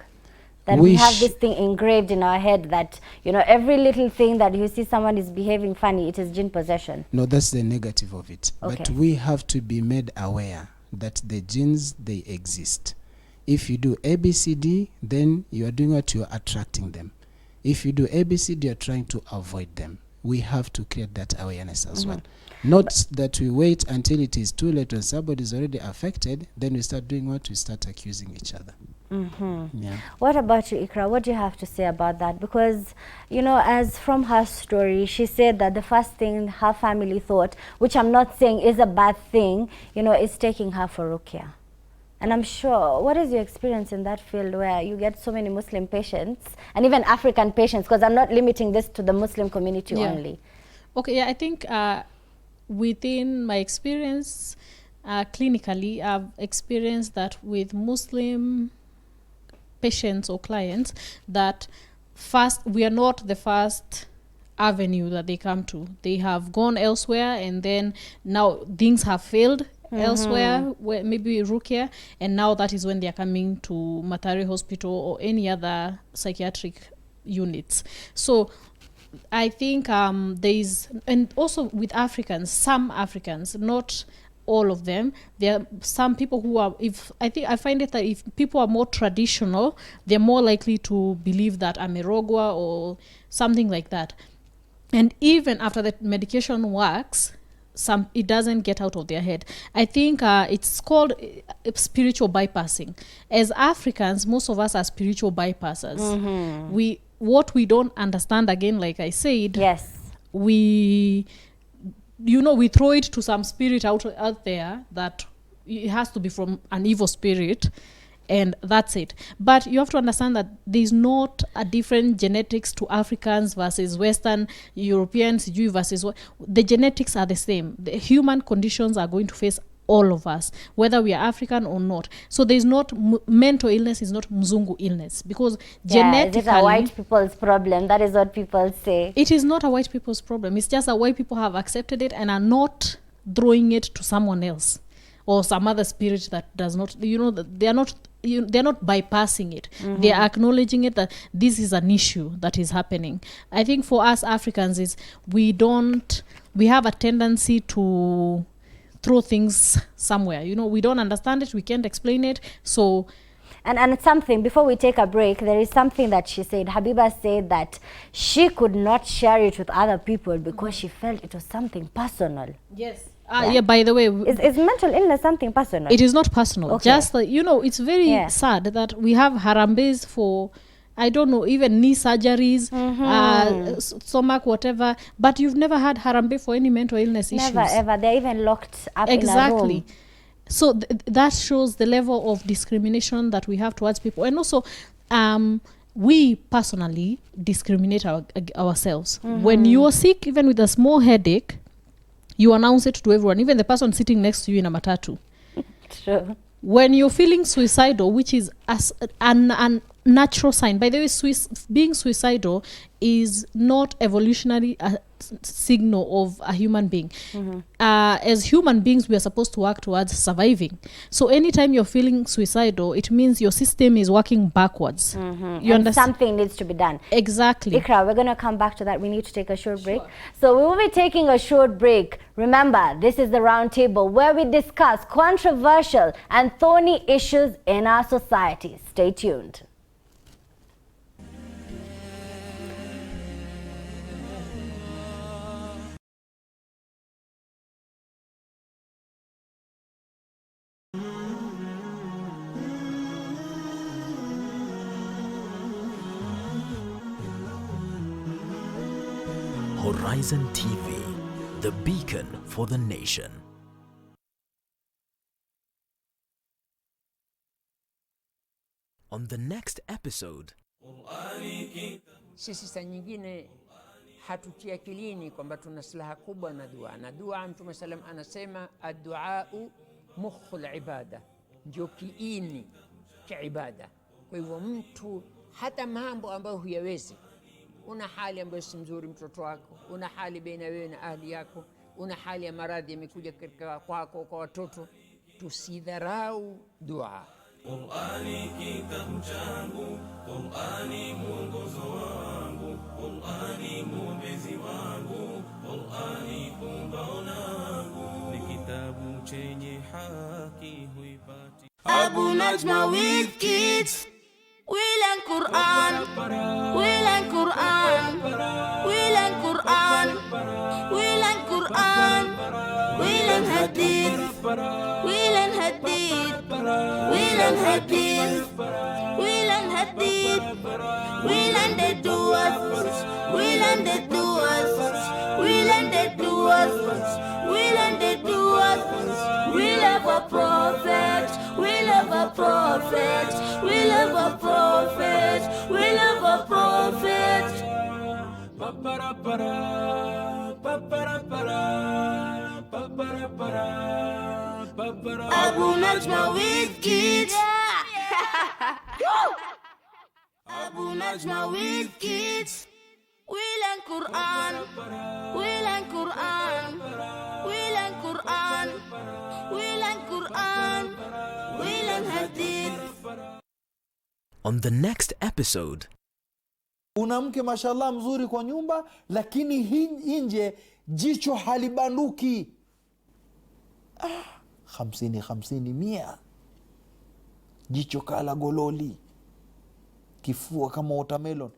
S7: That we have this thing engraved in our head that, you know, every little thing that you see someone is behaving funny, it is jinn possession.
S8: No, that's the negative of it.
S7: Okay.
S8: But we have to be made aware that the jinns, they exist. If you do ABCD, then you are doing what? You are attracting them. If you do ABCD, you're trying to avoid them. We have to create that awareness as well. Not that we wait until it is too late when somebody is already affected, then we start doing what? We start accusing each other. Yeah.
S7: What about you, Ikra? What do you have to say about that? Because, you know, as from her story, she said that the first thing her family thought, which I'm not saying is a bad thing, you know, is taking her for ruqya. And I'm sure, what is your experience in that field where you get so many Muslim patients and even African patients? Because I'm not limiting this to the Muslim community only.
S9: Okay, yeah, I think within my experience, clinically, I've experienced that with Muslim patients or clients, that first, we are not the first avenue that they come to. They have gone elsewhere, and then now things have failed elsewhere, where maybe Rukia, and now that is when they are coming to Mathare Hospital or any other psychiatric units. So I think there is, and also with Africans, some Africans, not all of them, there are some people who are, I find it that if people are more traditional, they're more likely to believe that amerogwa or something like that. And even after the medication works, it doesn't get out of their head. I think it's called spiritual bypassing. As Africans, most of us are spiritual bypassers. What we don't understand, again, like I said, we throw it to some spirit out there that it has to be from an evil spirit, and that's it. But you have to understand that there's not a different genetics to Africans versus Western Europeans, versus the genetics are the same. The human conditions are going to face all of us, whether we are African or not. So there's not mental illness is not Mzungu illness, because genetically,
S7: is it a white people's problem? That is what people say.
S9: It is not a white people's problem. It's just that white people have accepted it and are not throwing it to someone else or some other spirit that does not, they are not bypassing it. They are acknowledging it, that this is an issue that is happening. I think for us Africans is we have a tendency to throw things somewhere. We don't understand it, we can't explain it. So
S7: and something, before we take a break, there is something that she said. Habiba said that she could not share it with other people because she felt it was something personal.
S9: Yes. By the way,
S7: is mental illness something personal?
S9: It is not personal.
S7: Okay.
S9: Just like, it's very sad that we have harambes for, I don't know, even knee surgeries, stomach, whatever, but you've never had harambe for any mental illness issues.
S7: Never ever. They're even locked up in a room.
S9: So that shows the level of discrimination that we have towards people. And also we personally discriminate ourselves. When you're sick, even with a small headache, you announce it to everyone, even the person sitting next to you in a matatu.
S7: True.
S9: When you're feeling suicidal, which is an natural sign. By the way, being suicidal is not evolutionary signal of a human being. As human beings, we are supposed to work towards surviving. So anytime you're feeling suicidal, it means your system is working backwards. You understand?
S7: Something needs to be done.
S9: Exactly.
S7: Ikra, we're going to come back to that. We need to take a short break. So we will be taking a short break. Remember, this is the round table where we discuss controversial and thorny issues in our society. Stay tuned.
S1: Horizon TV, the beacon for the nation. On the next episode,
S15: Sisi saa nyingine hatutia akilini kwamba tuna silaha kubwa na dua. Na dua Mtume salam anasema adduau mukhul ibada, ndio kiini cha ibada. Kwa hivyo mtu hata mambo ambayo huyawezi, una hali ambayo si mzuri mtoto wako, una hali baina wewe na ahli yako, una hali ya maradhi yamekuja katika kwako kwa watoto, tusidharau dua.
S16: Qur'ani kitabu changu, Qur'ani mwongozo wangu, Qur'ani mwombezi wangu, Qur'ani pumbao langu, ni kitabu chenye haki huipati.
S14: Abu Najma with kids. We learn Quran. We learn Quran. We learn Quran. We learn Quran. We learn Hadith. We learn Hadith. We learn Hadith. We learn Hadith. We learn the duas. We learn the duas. We learn the duas. We learn the duas. We love a prophet. We love a prophet. We love a prophet. We love a prophet. Abu Najma with kids. Abu Najma with kids. We learn Quran. We learn Quran. We learn Quran. We learn Quran. We learn Hadith.
S1: on the next episode,
S6: Una mke mashallah mzuri kwa nyumba, lakini nje jicho halibanduki. 50 100. Jicho kala gololi, kifua kama watermelon.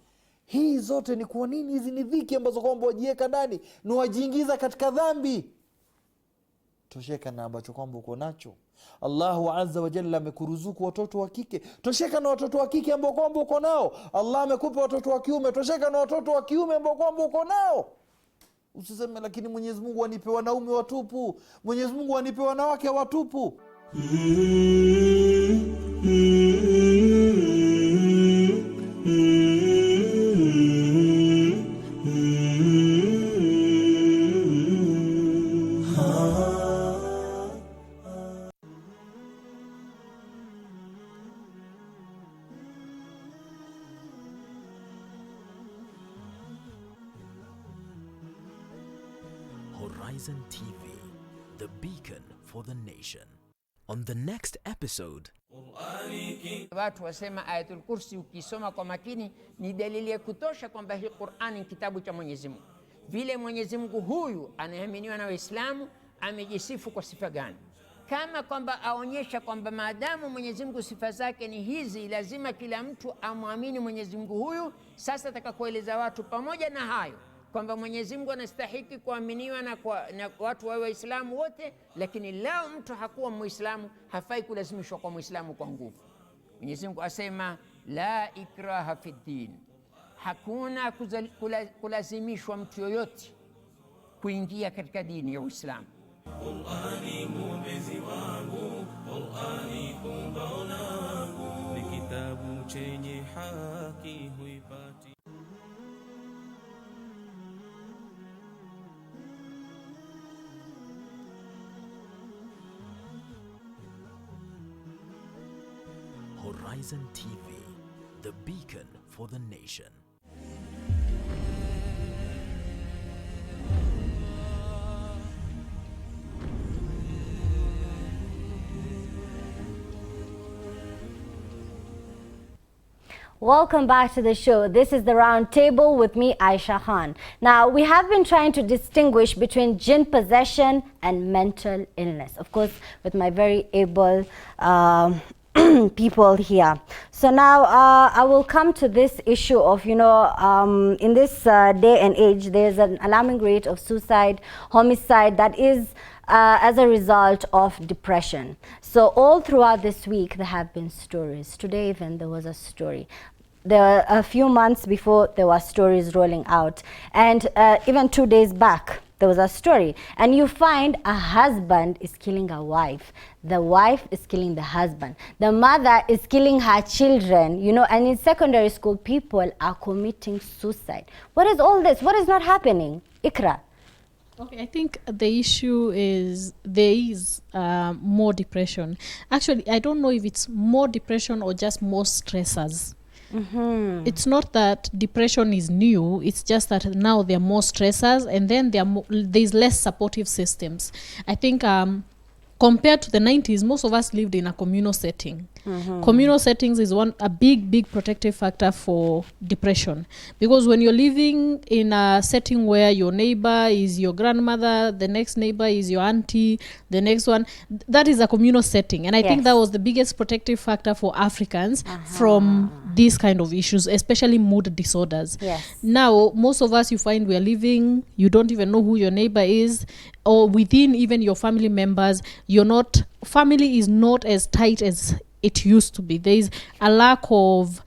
S6: Hii zote ni kwa nini? Hizi ni dhiki ambazo kwamba wajiweka ndani na wajiingiza katika dhambi. Tosheka na ambacho kwamba uko nacho. Allahu azza wa jalla amekuruzuku watoto wa kike, tosheka na watoto wa kike ambao kwamba uko nao. Allah amekupa watoto wa kiume, tosheka na watoto wa kiume ambao kwamba uko nao. Usiseme lakini Mwenyezi Mungu anipe wanaume watupu, Mwenyezi Mungu anipe wanawake watupu.
S1: Horizon TV, the beacon for the nation. On the next episode,
S15: Watu wasema Ayatul Kursi ukisoma kwa makini ni dalili ya kutosha kwamba hii Qur'ani ni kitabu cha Mwenyezi Mungu. Vile Mwenyezi Mungu huyu anayeaminiwa na Waislamu amejisifu kwa sifa gani? Kama kwamba aonyesha kwamba maadamu Mwenyezi Mungu sifa zake ni hizi, lazima kila mtu amwamini Mwenyezi Mungu huyu. Sasa atakakueleza watu pamoja na hayo kwamba Mwenyezi Mungu anastahiki kuaminiwa na watu wa Waislamu wote, lakini lao mtu hakuwa Muislamu hafai kulazimishwa kwa Muislamu kwa nguvu. Mwenyezi Mungu asema la ikraha fi din, hakuna kulazimishwa mtu yoyote kuingia katika dini ya Uislamu.
S16: Qur'ani mwombezi wangu, Qur'ani pumbao langu, ni kitabu chenye haki huipati.
S1: Horizon TV, the beacon for the nation.
S7: Welcome back to the show. This is the Round Table with me, Aisha Khan. Now, we have been trying to distinguish between jinn possession and mental illness. Of course, with my very able people here. So now I will come to this issue of, in this day and age, there's an alarming rate of suicide, homicide that is as a result of depression. So all throughout this week, there have been stories. Today even there was a story. There were a few months before there were stories rolling out. And even 2 days back, there was a story, and you find a husband is killing a wife, the wife is killing the husband, the mother is killing her children, you know, and in secondary school people are committing suicide. What is all this? What is not happening? Ikra.
S9: Okay, I think the issue is there is more depression. Actually, I don't know if it's more depression or just more stressors. It's not that depression is new, it's just that now there are more stressors, and then there's less supportive systems. I think compared to the 90s, most of us lived in a communal setting. Communal settings is a big protective factor for depression, because when you're living in a setting where your neighbor is your grandmother, the next neighbor is your auntie, the next one, that is a communal setting, and I think that was the biggest protective factor for Africans from these kind of issues, especially mood disorders. Now most of us, you find we are living, you don't even know who your neighbor is, or within even your family members, family is not as tight as it used to be. There is a lack of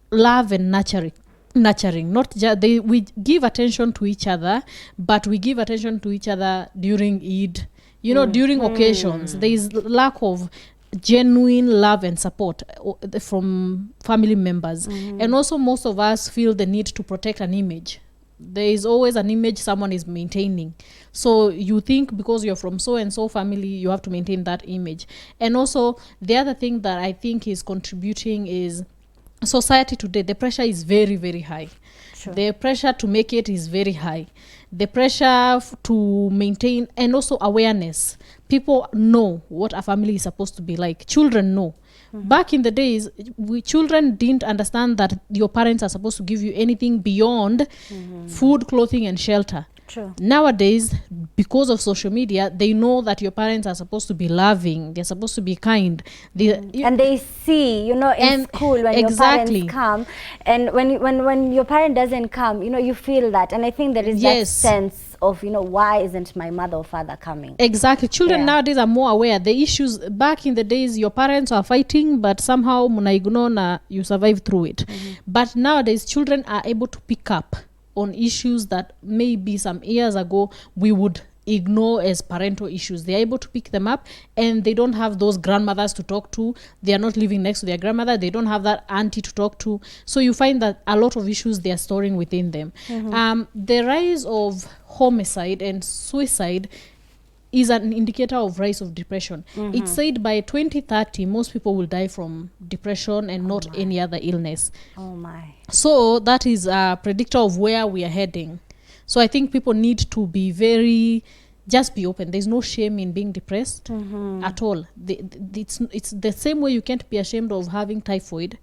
S9: love and nurturing. We give attention to each other, but we give attention to each other during Eid, during occasions. There is lack of genuine love and support from family members. And also most of us feel the need to protect an image. There is always an image someone is maintaining, so you think because you're from so and so family you have to maintain that image. And also the other thing that I think is contributing is society today. The pressure is very, very high. The pressure to make it is very high. The pressure to maintain, and also awareness. People know what a family is supposed to be like. Children know. Back in the days, children didn't understand that your parents are supposed to give you anything beyond food, clothing, and shelter. Nowadays, because of social media, they know that your parents are supposed to be loving, they're supposed to be kind.
S7: And they see, in school when your parents come, and when your parent doesn't come, you feel that. And I think there is that sense of, why isn't my mother or father coming?
S9: Exactly. Children nowadays are more aware. The issues back in the days, your parents are fighting, but somehow you survive through it. But nowadays, children are able to pick up on issues that maybe some years ago we would ignore as parental issues. They're able to pick them up, and they don't have those grandmothers to talk to. They are not living next to their grandmother. They don't have that auntie to talk to. So you find that a lot of issues they are storing within them. The rise of homicide and suicide is an indicator of rise of depression. It's said by 2030 most people will die from depression and not any other illness. So that is a predictor of where we are heading. So I think people need to just be open. There's no shame in being depressed at all. It's the same way you can't be ashamed of having typhoid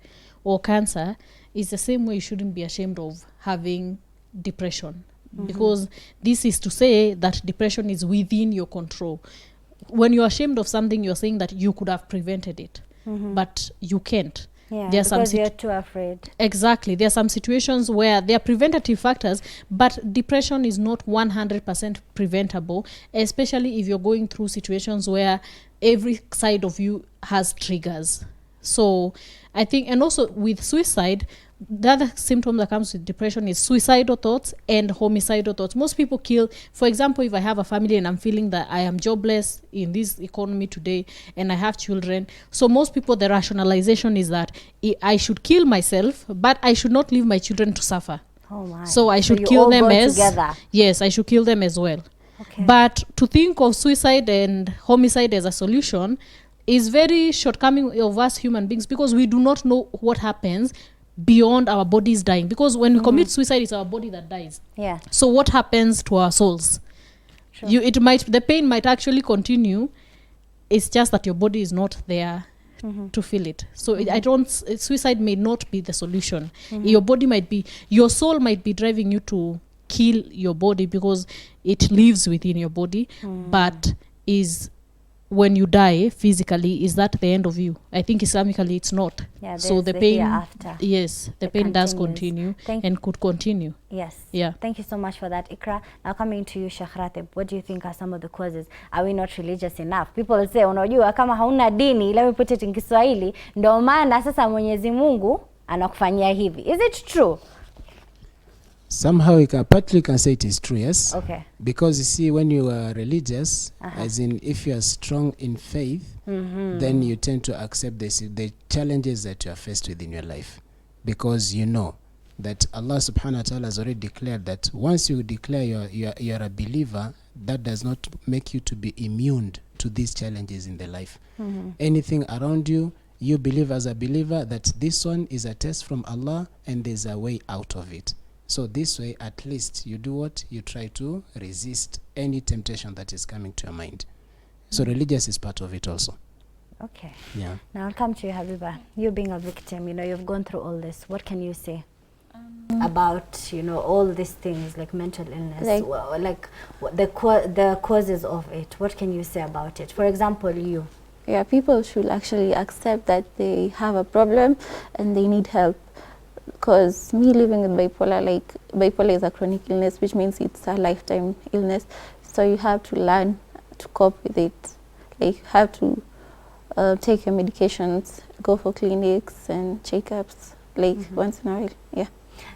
S9: or cancer. It's the same way you shouldn't be ashamed of having depression. Because this is to say that depression is within your control. When you're ashamed of something, you're saying that you could have prevented it, but you can't.
S7: Because you're too afraid.
S9: Exactly. There are some situations where there are preventative factors, but depression is not 100% preventable, especially if you're going through situations where every side of you has triggers. So I think, and also with suicide, the other symptom that comes with depression is suicidal thoughts and homicidal thoughts. Most people kill. For example, if I have a family and I'm feeling that I am jobless in this economy today and I have children, so most people, the rationalization is that I should kill myself, but I should not leave my children to suffer. So I should kill them I should kill them as well. But to think of suicide and homicide as a solution is very shortcoming of us human beings, because we do not know what happens beyond our bodies dying. Because when we commit suicide, it's our body that dies. So what happens to our souls? The pain might actually continue. It's just that your body is not there to feel it. So suicide may not be the solution. Your soul might be driving you to kill your body because it lives within your body, but when you die physically, is that the end of you? I think Islamically it's not. So the pain
S7: hereafter.
S9: Yes, the pain does continue and could continue.
S7: Thank you so much for that, Ikra. Now coming to you, Sheikh Ratib, what do you think are some of the causes? Are we not religious enough? People say, unajua kama hauna dini, let me put it in Kiswahili, ndio maana sasa Mwenyezi Mungu anakufanyia hivi. Is it true?
S8: Somehow, partly you can say it is true, yes.
S7: Okay.
S8: Because you see, when you are religious,
S7: Uh-huh.
S8: as in if you are strong in faith, then you tend to accept the challenges that you are faced with in your life, because you know that Allah subhanahu wa ta'ala has already declared that once you declare you're a believer, that does not make you to be immune to these challenges in the life. Anything around you, you believe as a believer that this one is a test from Allah and there's a way out of it. So this way, at least you do what? You try to resist any temptation that is coming to your mind. So religious is part of it also.
S7: Okay.
S8: Yeah.
S7: Now I'll come to you, Habiba. You being a victim, you've gone through all this. What can you say about, all these things like mental illness, the causes of it? What can you say about it? For example, you.
S10: Yeah, people should actually accept that they have a problem and they need help. Because me living with bipolar is a chronic illness, which means it's a lifetime illness. So you have to learn to cope with it. Like, you have to take your medications, go for clinics and checkups, once in a while. Yeah.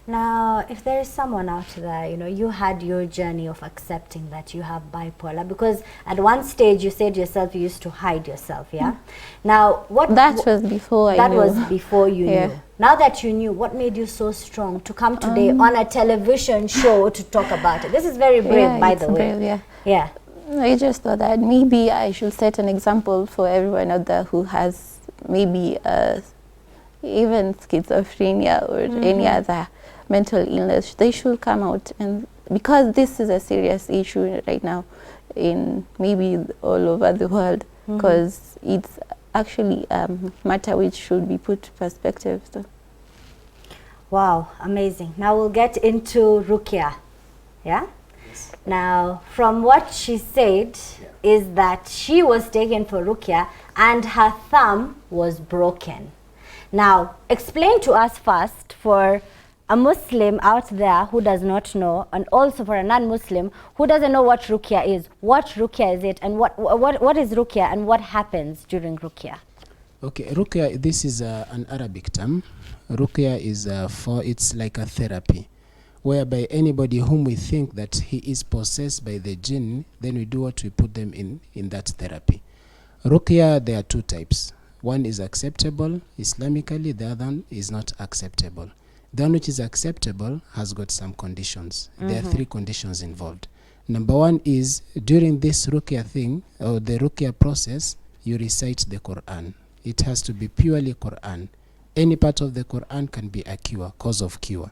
S7: Now, if there is someone out there, you had your journey of accepting that you have bipolar, because at one stage you said yourself you used to hide yourself, yeah? Now,
S10: That was before I knew.
S7: That was before you
S10: Yeah.
S7: knew. Now that you knew, what made you so strong to come today on a television show to talk about it? This is very brave, by the way.
S10: Brave, yeah.
S7: Yeah.
S10: I just thought that maybe I should set an example for everyone out there who has maybe even schizophrenia or any other mental illness. They should come out, and because this is a serious issue right now in maybe all over the world, because it's actually a matter which should be put to perspective. So.
S7: Wow, amazing. Now we'll get into Rukia. Yeah? Yes. Now, from what she said is that she was taken for Rukia and her thumb was broken. Now, explain to us first, for a Muslim out there who does not know, and also for a non-Muslim who doesn't know what Rukia is. What Rukia is it, and what is Rukia, and what happens during Rukia?
S8: Okay, Rukia, this is an Arabic term. Rukia is it's like a therapy, whereby anybody whom we think that he is possessed by the jinn, then we do what? We put them in that therapy. Rukia, there are two types. One is acceptable Islamically, the other one is not acceptable. The one which is acceptable has got some conditions. There are 3 conditions involved. Number 1 is, during this Rukia thing, or the Rukia process, you recite the Quran. It has to be purely Quran. Any part of the Quran can be a cure, cause of cure.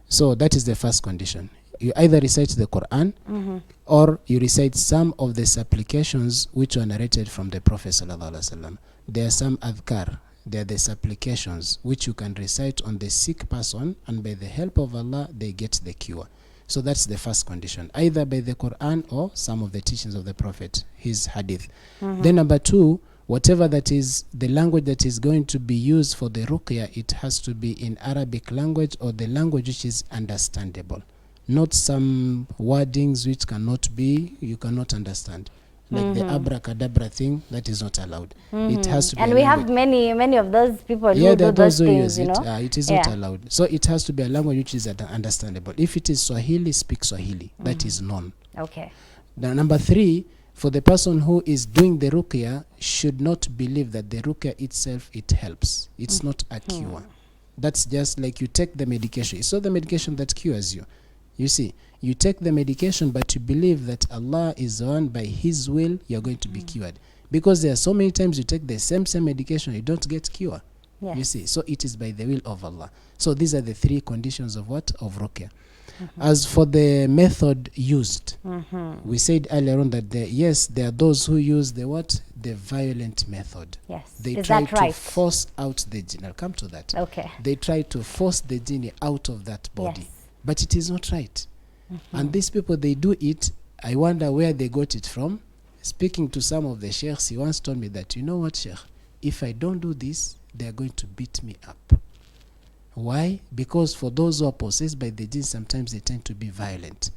S8: So that is the first condition. You either recite the Quran or you recite some of the supplications which were narrated from the Prophet ﷺ. There are some adhkar. They are the supplications which you can recite on the sick person, and by the help of Allah, they get the cure. So that's the first condition, either by the Quran or some of the teachings of the Prophet, his hadith. Then number 2, whatever that is the language that is going to be used for the ruqya, it has to be in Arabic language, or the language which is understandable. Not some wordings which you cannot understand. Like the abracadabra thing, that is not allowed. It has to be.
S7: And we have many of those people
S8: who
S7: do those things,
S8: it is not allowed. So it has to be a language which is understandable. If it is Swahili, speak Swahili. That is known.
S7: Okay.
S8: Now, number 3, for the person who is doing the ruqya, should not believe that the ruqya itself, it helps. It's not a cure. That's just like you take the medication. It's not the medication that cures you. You see, you take the medication, but you believe that Allah is the one, by His will, you're going to be cured. Because there are so many times you take the same medication, you don't get cure.
S7: Yes.
S8: You see, so it is by the will of Allah. So these are the 3 conditions of what? Of ruqya. As for the method used, we said earlier on that there are those who use the violent method.
S7: Yes.
S8: They
S7: is
S8: try
S7: that right?
S8: to force out the jinn. I'll come to that.
S7: Okay.
S8: They try to force the jinn out of that body.
S7: Yes.
S8: But it is not right. And these people, they do it. I wonder where they got it from. Speaking to some of the sheikhs, he once told me that, you know what, sheikh, if I don't do this, they are going to beat me up. Why? Because for those who are possessed by the jinn, sometimes they tend to be violent.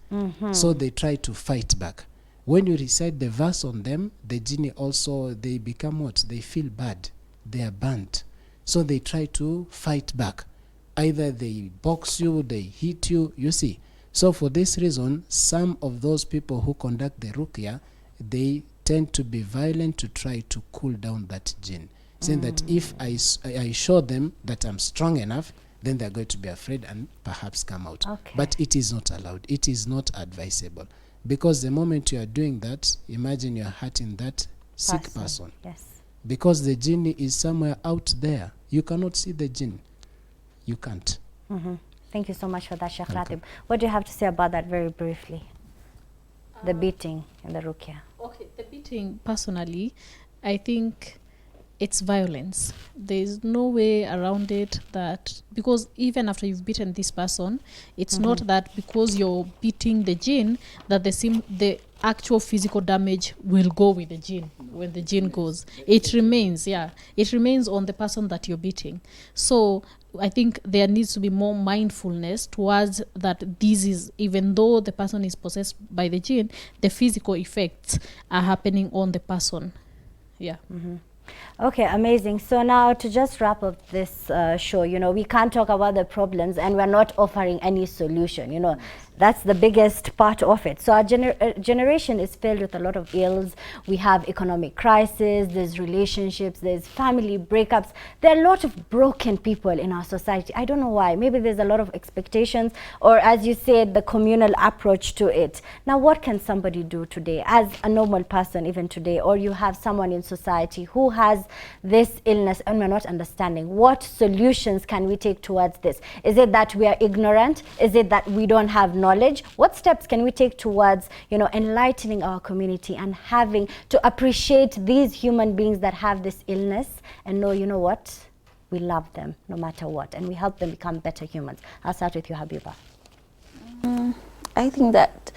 S8: So they try to fight back. When you recite the verse on them, the jinn also, they become what? They feel bad. They are burnt. So they try to fight back. Either they box you, they hit you, you see. So for this reason, some of those people who conduct the ruqya, they tend to be violent to try to cool down that jinn. Saying that if I show them that I'm strong enough, then they're going to be afraid and perhaps come out.
S7: Okay.
S8: But it is not allowed. It is not advisable. Because the moment you are doing that, imagine you're hurting that sick person.
S7: Yes.
S8: Because the jinn is somewhere out there. You cannot see the jinn. You can't.
S7: Thank you so much for that, Sheikh Ratib. What do you have to say about that very briefly? The beating in the ruqya.
S9: Okay, the beating, personally, I think it's violence. There's no way around it, that because even after you've beaten this person, it's not that because you're beating the jinn that the actual physical damage will go with the jinn. When the jinn goes, it remains on the person that you're beating. So I think there needs to be more mindfulness towards that. This is, even though the person is possessed by the jinn, the physical effects are happening on the person.
S7: Okay, amazing. So now to just wrap up this show, we can't talk about the problems and we're not offering any solution, That's the biggest part of it. So our generation is filled with a lot of ills. We have economic crisis, there's relationships, there's family breakups. There are a lot of broken people in our society. I don't know why. Maybe there's a lot of expectations, or as you said, the communal approach to it. Now, what can somebody do today as a normal person, even today, or you have someone in society who has this illness and we're not understanding? What solutions can we take towards this? Is it that we are ignorant? Is it that we don't have knowledge? What steps can we take towards, enlightening our community and having to appreciate these human beings that have this illness and know, what? We love them no matter what, and we help them become better humans. I'll start with you, Habiba.
S10: I think that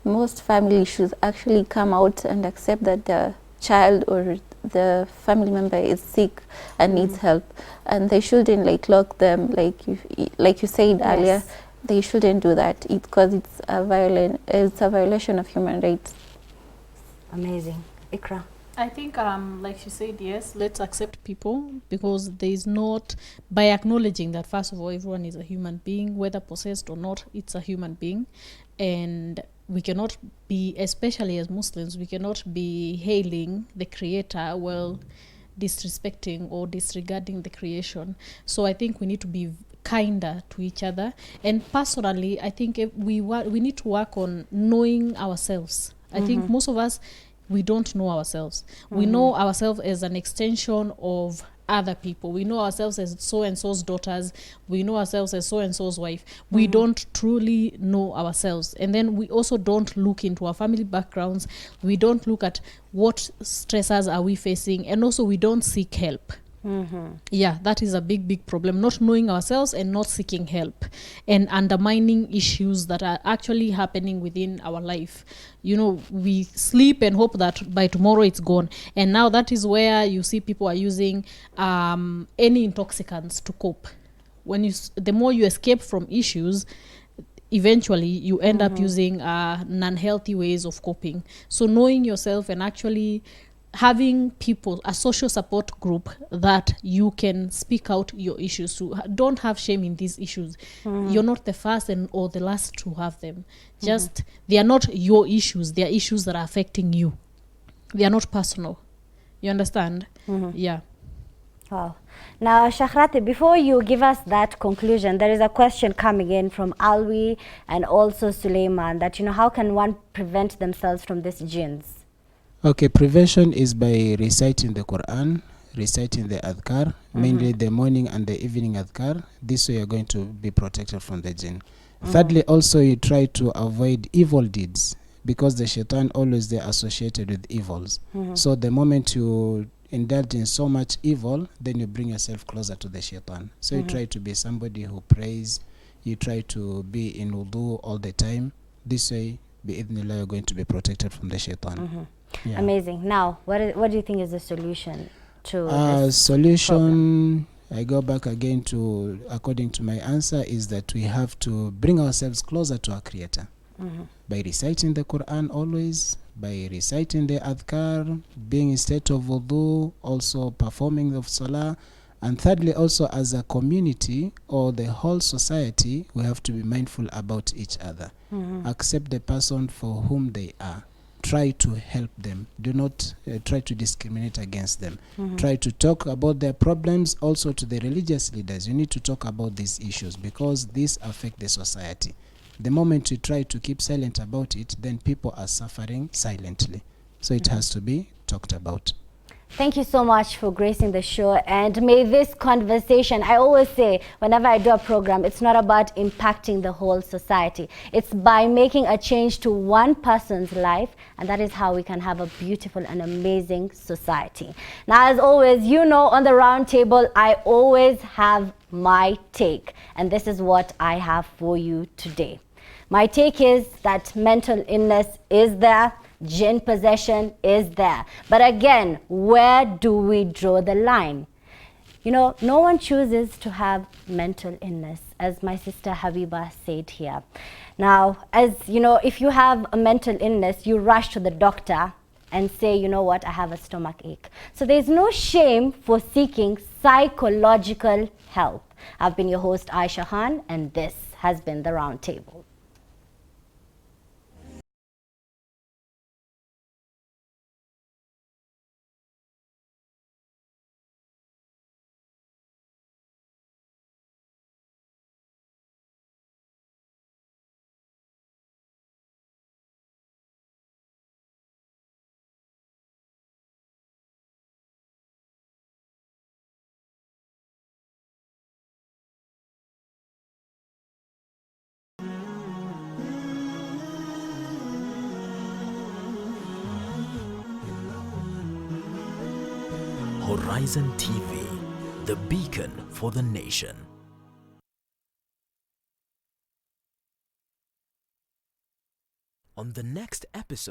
S10: most family should actually come out and accept that the child or the family member is sick and needs help, and they shouldn't lock them like you said earlier. They shouldn't do that because it's a violation of human rights.
S7: Amazing. Ikra.
S9: I think, like she said, yes, let's accept people, because there is not, by acknowledging that, first of all, everyone is a human being, whether possessed or not, it's a human being. And we cannot be, especially as Muslims, we cannot be hailing the Creator while disrespecting or disregarding the creation. So I think we need to be kinder to each other. And personally, I think we need to work on knowing ourselves. I think most of us, we don't know ourselves. We know ourselves as an extension of other people. We know ourselves as so-and-so's daughters. We know ourselves as so-and-so's wife. We don't truly know ourselves. And then we also don't look into our family backgrounds. We don't look at what stressors are we facing. And also we don't seek help. Yeah, that is a big problem. Not knowing ourselves and not seeking help, and undermining issues that are actually happening within our life. We sleep and hope that by tomorrow it's gone. And now that is where you see people are using any intoxicants to cope. The more you escape from issues, eventually you end up using non-healthy ways of coping. So knowing yourself and actually having people, a social support group that you can speak out your issues to. Don't have shame in these issues. You're not the first or the last to have them. Just, they are not your issues. They are issues that are affecting you. They are not personal. You understand? Yeah.
S7: Wow. Now, Shakhrati, before you give us that conclusion, there is a question coming in from Alwi and also Suleiman that, how can one prevent themselves from these jinns?
S8: Okay, prevention is by reciting the Quran, reciting the adhkar, mainly the morning and the evening adhkar. This way you're going to be protected from the jinn. Thirdly, also you try to avoid evil deeds, because the shaitan always they associated with evils. So the moment you indulge in so much evil, then you bring yourself closer to the shaitan. So you try to be somebody who prays, you try to be in wudu all the time. This way, bi-idhnillah, you're going to be protected from the shaitan. Yeah.
S7: Amazing. Now, what do you think is the solution to this
S8: solution? I go back again to, according to my answer, is that we have to bring ourselves closer to our Creator by reciting the Quran always, by reciting the adhkar, being in state of wudu, also performing of salah, And thirdly, also as a community or the whole society, we have to be mindful about each other. Accept the person for whom they are. Try to help them. Do not try to discriminate against them. Try to talk about their problems also to the religious leaders. You need to talk about these issues because these affect the society. The moment you try to keep silent about it, then people are suffering silently. So it has to be talked about.
S7: Thank you so much for gracing the show, and may this conversation, I always say whenever I do a program, it's not about impacting the whole society. It's by making a change to one person's life, and that is how we can have a beautiful and amazing society. Now, as always, you know, on the round table, I always have my take, and this is what I have for you today. My take is that mental illness is there, jinn possession is there. But again, where do we draw the line? You know, no one chooses to have mental illness, as my sister Habiba said here. Now, as you know, if you have a mental illness, you rush to the doctor and say, you know what, I have a stomach ache. So there's no shame for seeking psychological help. I've been your host, Aisha Khan, and this has been The Round Table.
S1: Horizon TV, the beacon for the nation. On the next episode